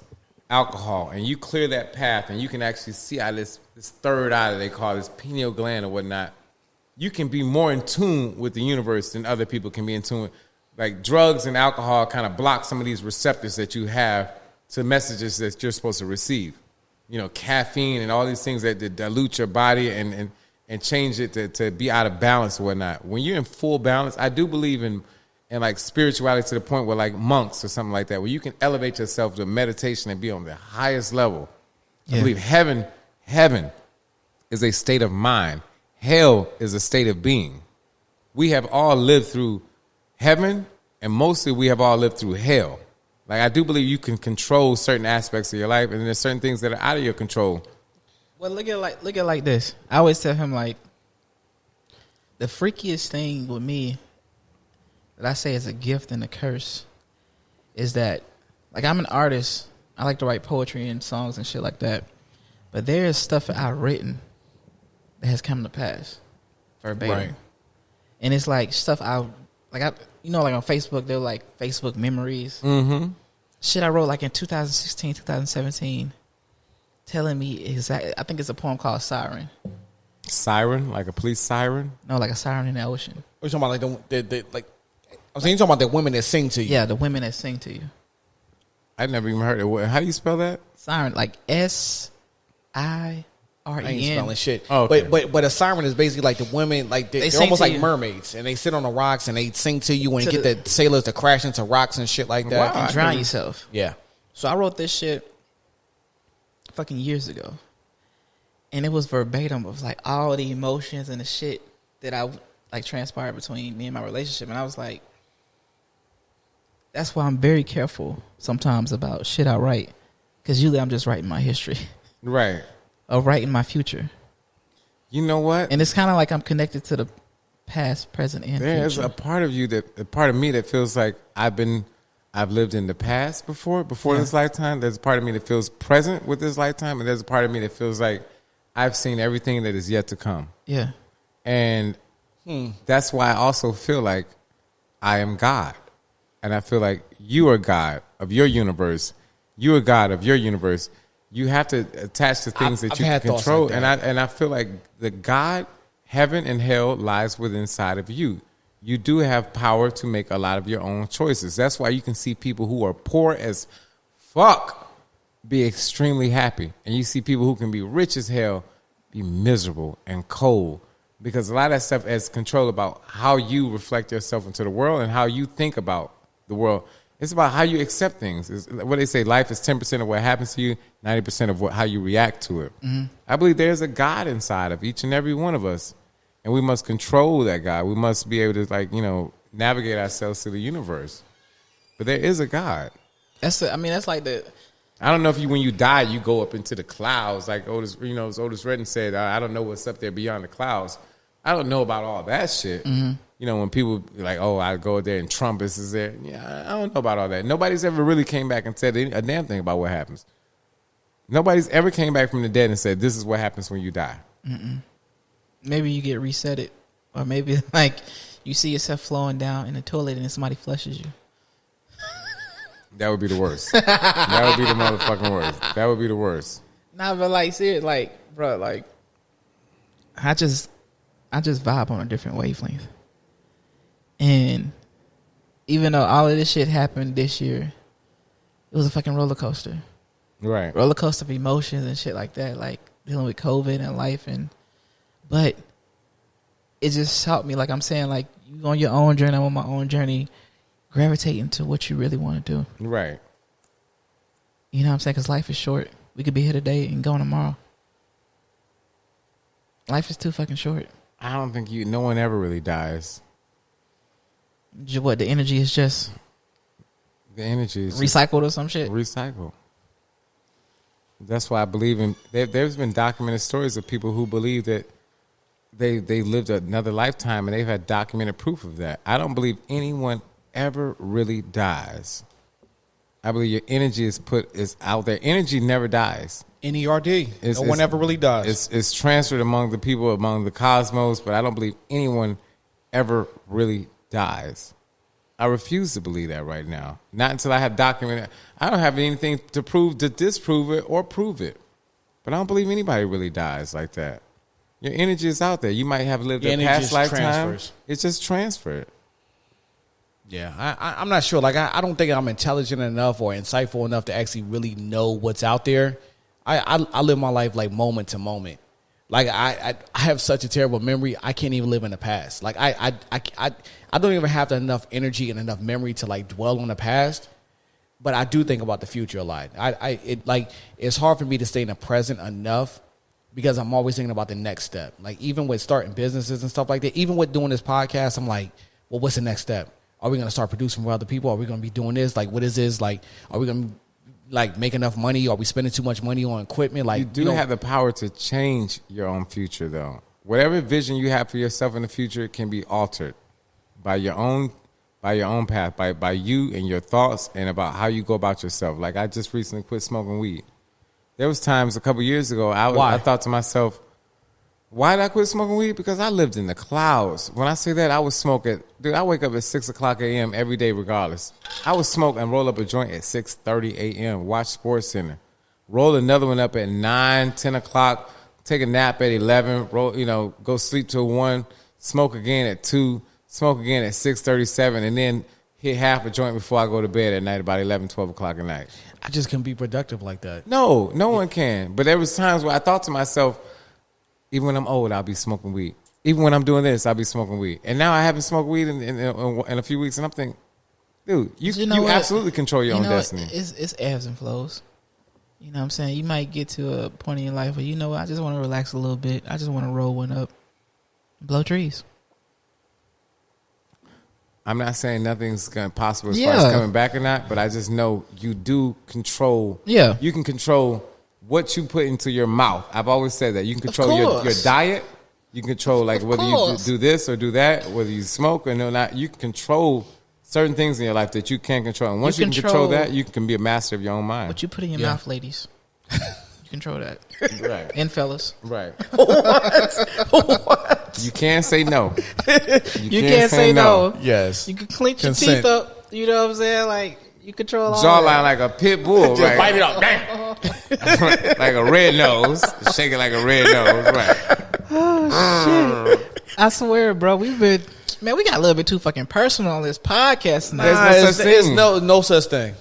alcohol, and you clear that path, and you can actually see how this third eye that they call this pineal gland or whatnot. You can be more in tune with the universe than other people can be in tune. Like drugs and alcohol kind of block some of these receptors that you have to messages that you're supposed to receive. You know, caffeine and all these things that dilute your body and change it to be out of balance or whatnot. When you're in full balance, I do believe in like spirituality to the point where like monks or something like that, where you can elevate yourself to meditation and be on the highest level. Yeah. I believe heaven is a state of mind. Hell is a state of being. We have all lived through heaven, and mostly we have all lived through hell. Like, I do believe you can control certain aspects of your life, and there's certain things that are out of your control. Well, look at like this. I always tell him, like, the freakiest thing with me that I say is a gift and a curse is that, like, I'm an artist. I like to write poetry and songs and shit like that. But there is stuff that I've written that has come to pass verbatim. Right. And it's like stuff like on Facebook, they're like Facebook memories. Mm-hmm. Shit I wrote like in 2016, 2017, telling me exactly. I think it's a poem called Siren. Siren? Like a police siren? No, like a siren in the ocean. You're talking about like I was saying, you're talking about the women that sing to you. Yeah, the women that sing to you. I never even heard it. How do you spell that? Siren, like SIREN. I ain't spelling shit. Oh, okay. But a siren is basically like the women, like they're almost like mermaids, and they sit on the rocks and they sing to you and get the sailors to crash into rocks and shit like that. Wow, and drown yourself. Yeah. So I wrote this shit fucking years ago, and it was verbatim of like all the emotions and the shit that I like transpired between me and my relationship, and I was like, that's why I'm very careful sometimes about shit I write, because usually I'm just writing my history, right, or writing my future. You know what? And it's kind of like I'm connected to the past, present, and There's future. a part of me that feels like I've lived in the past before this lifetime. There's a part of me that feels present with this lifetime, and there's a part of me that feels like I've seen everything that is yet to come. Yeah. And that's why I also feel like I am God. And I feel like you are God of your universe. You are God of your universe. You have to attach to things that you can control. Like and I feel like the God, heaven and hell lies within inside of you. You do have power to make a lot of your own choices. That's why you can see people who are poor as fuck be extremely happy. And you see people who can be rich as hell be miserable and cold. Because a lot of that stuff is control about how you reflect yourself into the world and how you think about the world. It's about how you accept things. It's what they say, life is 10% of what happens to you, 90% of how you react to it. Mm-hmm. I believe there's a God inside of each and every one of us. And we must control that God. We must be able to, navigate ourselves through the universe. But there is a God. That's like the. I don't know if when you die, you go up into the clouds. Like as Otis Redding said, I don't know what's up there beyond the clouds. I don't know about all that shit. Mm-hmm. When people be like, oh, I go there and Trump is there. Yeah, I don't know about all that. Nobody's ever really came back and said a damn thing about what happens. Nobody's ever came back from the dead and said, this is what happens when you die. Mm-mm. Maybe you get resetted. Or maybe like you see yourself flowing down in the toilet and then somebody flushes you. That would be the worst. That would be the motherfucking worst. That would be the worst. Nah, but like, serious, like, bro, like, I just vibe on a different wavelength. And even though all of this shit happened this year, it was a fucking roller coaster. Right. Roller coaster of emotions and shit like that, like dealing with COVID and life. But it just taught me, like I'm saying, like, you on your own journey, I'm on my own journey, gravitating to what you really want to do. Right. You know what I'm saying? Because life is short. We could be here today and gone tomorrow. Life is too fucking short. I don't think no one ever really dies. What, the energy is just the energy is recycled or some shit? Recycled. That's why I believe in. There's been documented stories of people who believe that they lived another lifetime and they've had documented proof of that. I don't believe anyone ever really dies. I believe your energy is out there. Energy never dies. NERD. No one ever really dies. It's transferred among the people, among the cosmos, but I don't believe anyone ever really dies. I refuse to believe that right now. Not until I have documented. I don't have anything to disprove it or prove it. But I don't believe anybody really dies like that. Your energy is out there. You might have lived a past lifetime. Transfers. It's just transferred. Yeah, I'm not sure. Like, I don't think I'm intelligent enough or insightful enough to actually really know what's out there. I live my life like moment to moment. Like, I have such a terrible memory. I can't even live in the past. Like, I don't even have enough energy and enough memory to like dwell on the past. But I do think about the future a lot. It's hard for me to stay in the present enough because I'm always thinking about the next step. Like, even with starting businesses and stuff like that, even with doing this podcast, I'm like, well, what's the next step? Are we going to start producing for other people? Are we going to be doing this? Like, what is this? Like, are we going to like make enough money? Are we spending too much money on equipment? Like, you have the power to change your own future, though. Whatever vision you have for yourself in the future can be altered by your own path, by you and your thoughts and about how you go about yourself. Like, I just recently quit smoking weed. There was times a couple years ago I thought to myself, why did I quit smoking weed? Because I lived in the clouds. When I say that, I was smoking. Dude, I wake up at 6 o'clock a.m. every day regardless. I would smoke and roll up a joint at 6:30 a.m., watch SportsCenter. Roll another one up at 9, 10 o'clock, take a nap at 11, go sleep till 1, smoke again at 2, smoke again at 6:37, and then hit half a joint before I go to bed at night about 11, 12 o'clock at night. I just can't be productive like that. No one can. But there was times where I thought to myself, even when I'm old, I'll be smoking weed. Even when I'm doing this, I'll be smoking weed. And now I haven't smoked weed in a few weeks, and I'm thinking, dude, you absolutely control your own destiny. It's ebbs and flows. You know what I'm saying? You might get to a point in your life where, you know what, I just want to relax a little bit. I just want to roll one up and blow trees. I'm not saying nothing's possible as far as coming back or not, but I just know you do control. Yeah. You can control what you put into your mouth. I've always said that. You can control your diet. You can control whether you do this or do that, whether you smoke or not. You can control certain things in your life that you can't control. And once you can control that, you can be a master of your own mind. What you put in your mouth, ladies. You control that. Right. And fellas. Right. What? You can't say no. You can't say no. Yes. You can clench your teeth up. You know what I'm saying? Like, you control all jawline like a pit bull, just right? Bite it up, damn. Like a red nose, shaking like a red nose, right? Oh shit! I swear, bro, we got a little bit too fucking personal on this podcast now. There's no such thing.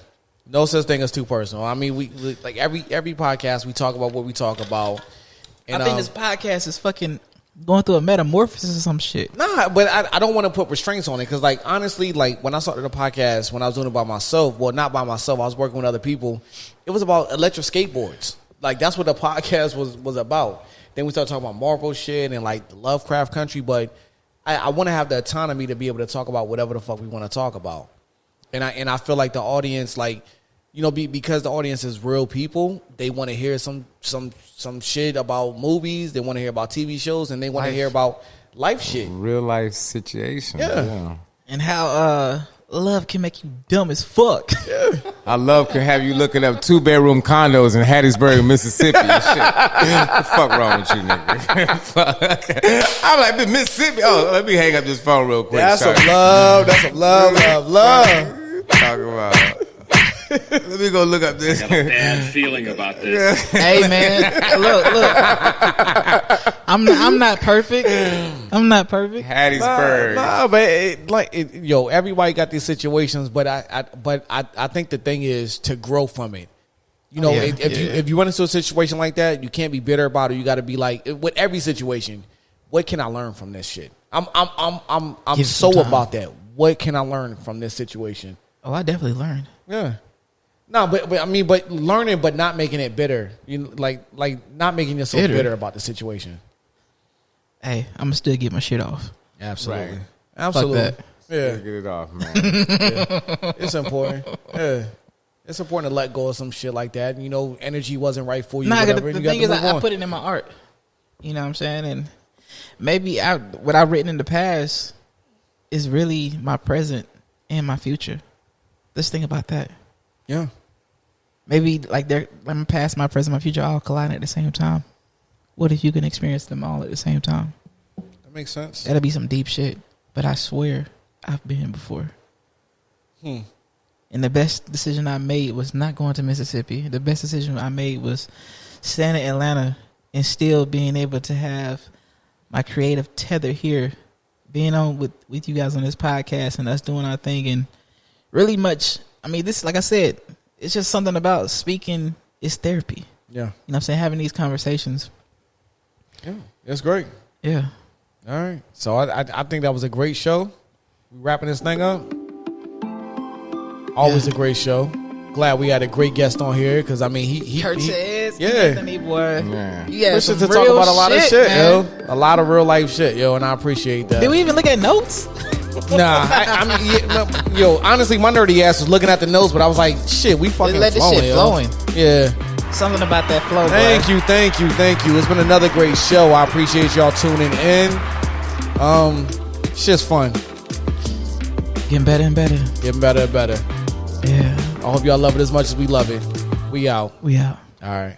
No such thing as too personal. I mean, we like every podcast we talk about what we talk about. And I think this podcast is fucking going through a metamorphosis or some shit. Nah, but I don't want to put restraints on it because, like, honestly, like when I started the podcast, when I was doing it by myself, well, not by myself, I was working with other people. It was about electric skateboards. Like, that's what the podcast was about. Then we started talking about Marvel shit and like Lovecraft Country, but I want to have the autonomy to be able to talk about whatever the fuck we want to talk about. And I feel like the audience, like, you know, because the audience is real people, they want to hear some shit about movies. They want to hear about TV shows, and they want to hear about life shit, real life situation. Yeah. And how love can make you dumb as fuck. I love can have you looking up 2-bedroom condos in Hattiesburg, Mississippi and shit. What the fuck wrong with you, nigga? I'm like, Mississippi. Oh, let me hang up this phone real quick. That's some love. That's some love. Talk about. Let me go look up this. I got a bad feeling about this. Hey man, look. I'm not perfect. I'm not perfect. Hattiesburg. Nah, but everybody got these situations, but I think the thing is to grow from it. You know, if you run into a situation like that, you can't be bitter about it. You got to be like, with every situation, what can I learn from this shit? I'm so about that. What can I learn from this situation? Oh, I definitely learned. Yeah. No, but learning, but not making it bitter. You know, like not making yourself bitter about the situation. Hey, I'm gonna still get my shit off. Absolutely, right. Absolutely. Fuck that. Yeah, Get it off, man. it's important. Yeah, it's important to let go of some shit like that. You know, energy wasn't right for you. Nah, whatever, the you thing is, I put it in my art. You know what I'm saying? And maybe what I've written in the past is really my present and my future. Let's think about that. Yeah. Maybe like my past, my present, my future all collide at the same time. What if you can experience them all at the same time? That makes sense. That'll be some deep shit. But I swear, I've been before. And the best decision I made was not going to Mississippi. The best decision I made was staying in Atlanta and still being able to have my creative tether here, being on with you guys on this podcast and us doing our thing. And really much, I mean, this, like I said, it's just something about speaking is therapy. Yeah. You know what I'm saying? Having these conversations. Yeah. That's great. Yeah. All right. So I think that was a great show. We wrapping this thing up. Always a great show. Glad we had a great guest on here because I mean he Curtis, yeah. Anthony, boy. Yeah. You had some to real talk about a lot of shit, man. yo. A lot of real life shit, yo, and I appreciate that. Did we even look at notes? Nah, I mean, yo, honestly, my nerdy ass was looking at the notes, but I was like, shit, we fucking Let this flowing, shit yo. flowing. Yeah. Something about that flow, Thank boy. you. It's been another great show. I appreciate y'all tuning in. Shit's fun. Getting better and better. Getting better and better. Yeah. I hope y'all love it as much as we love it. We out. We out. All right.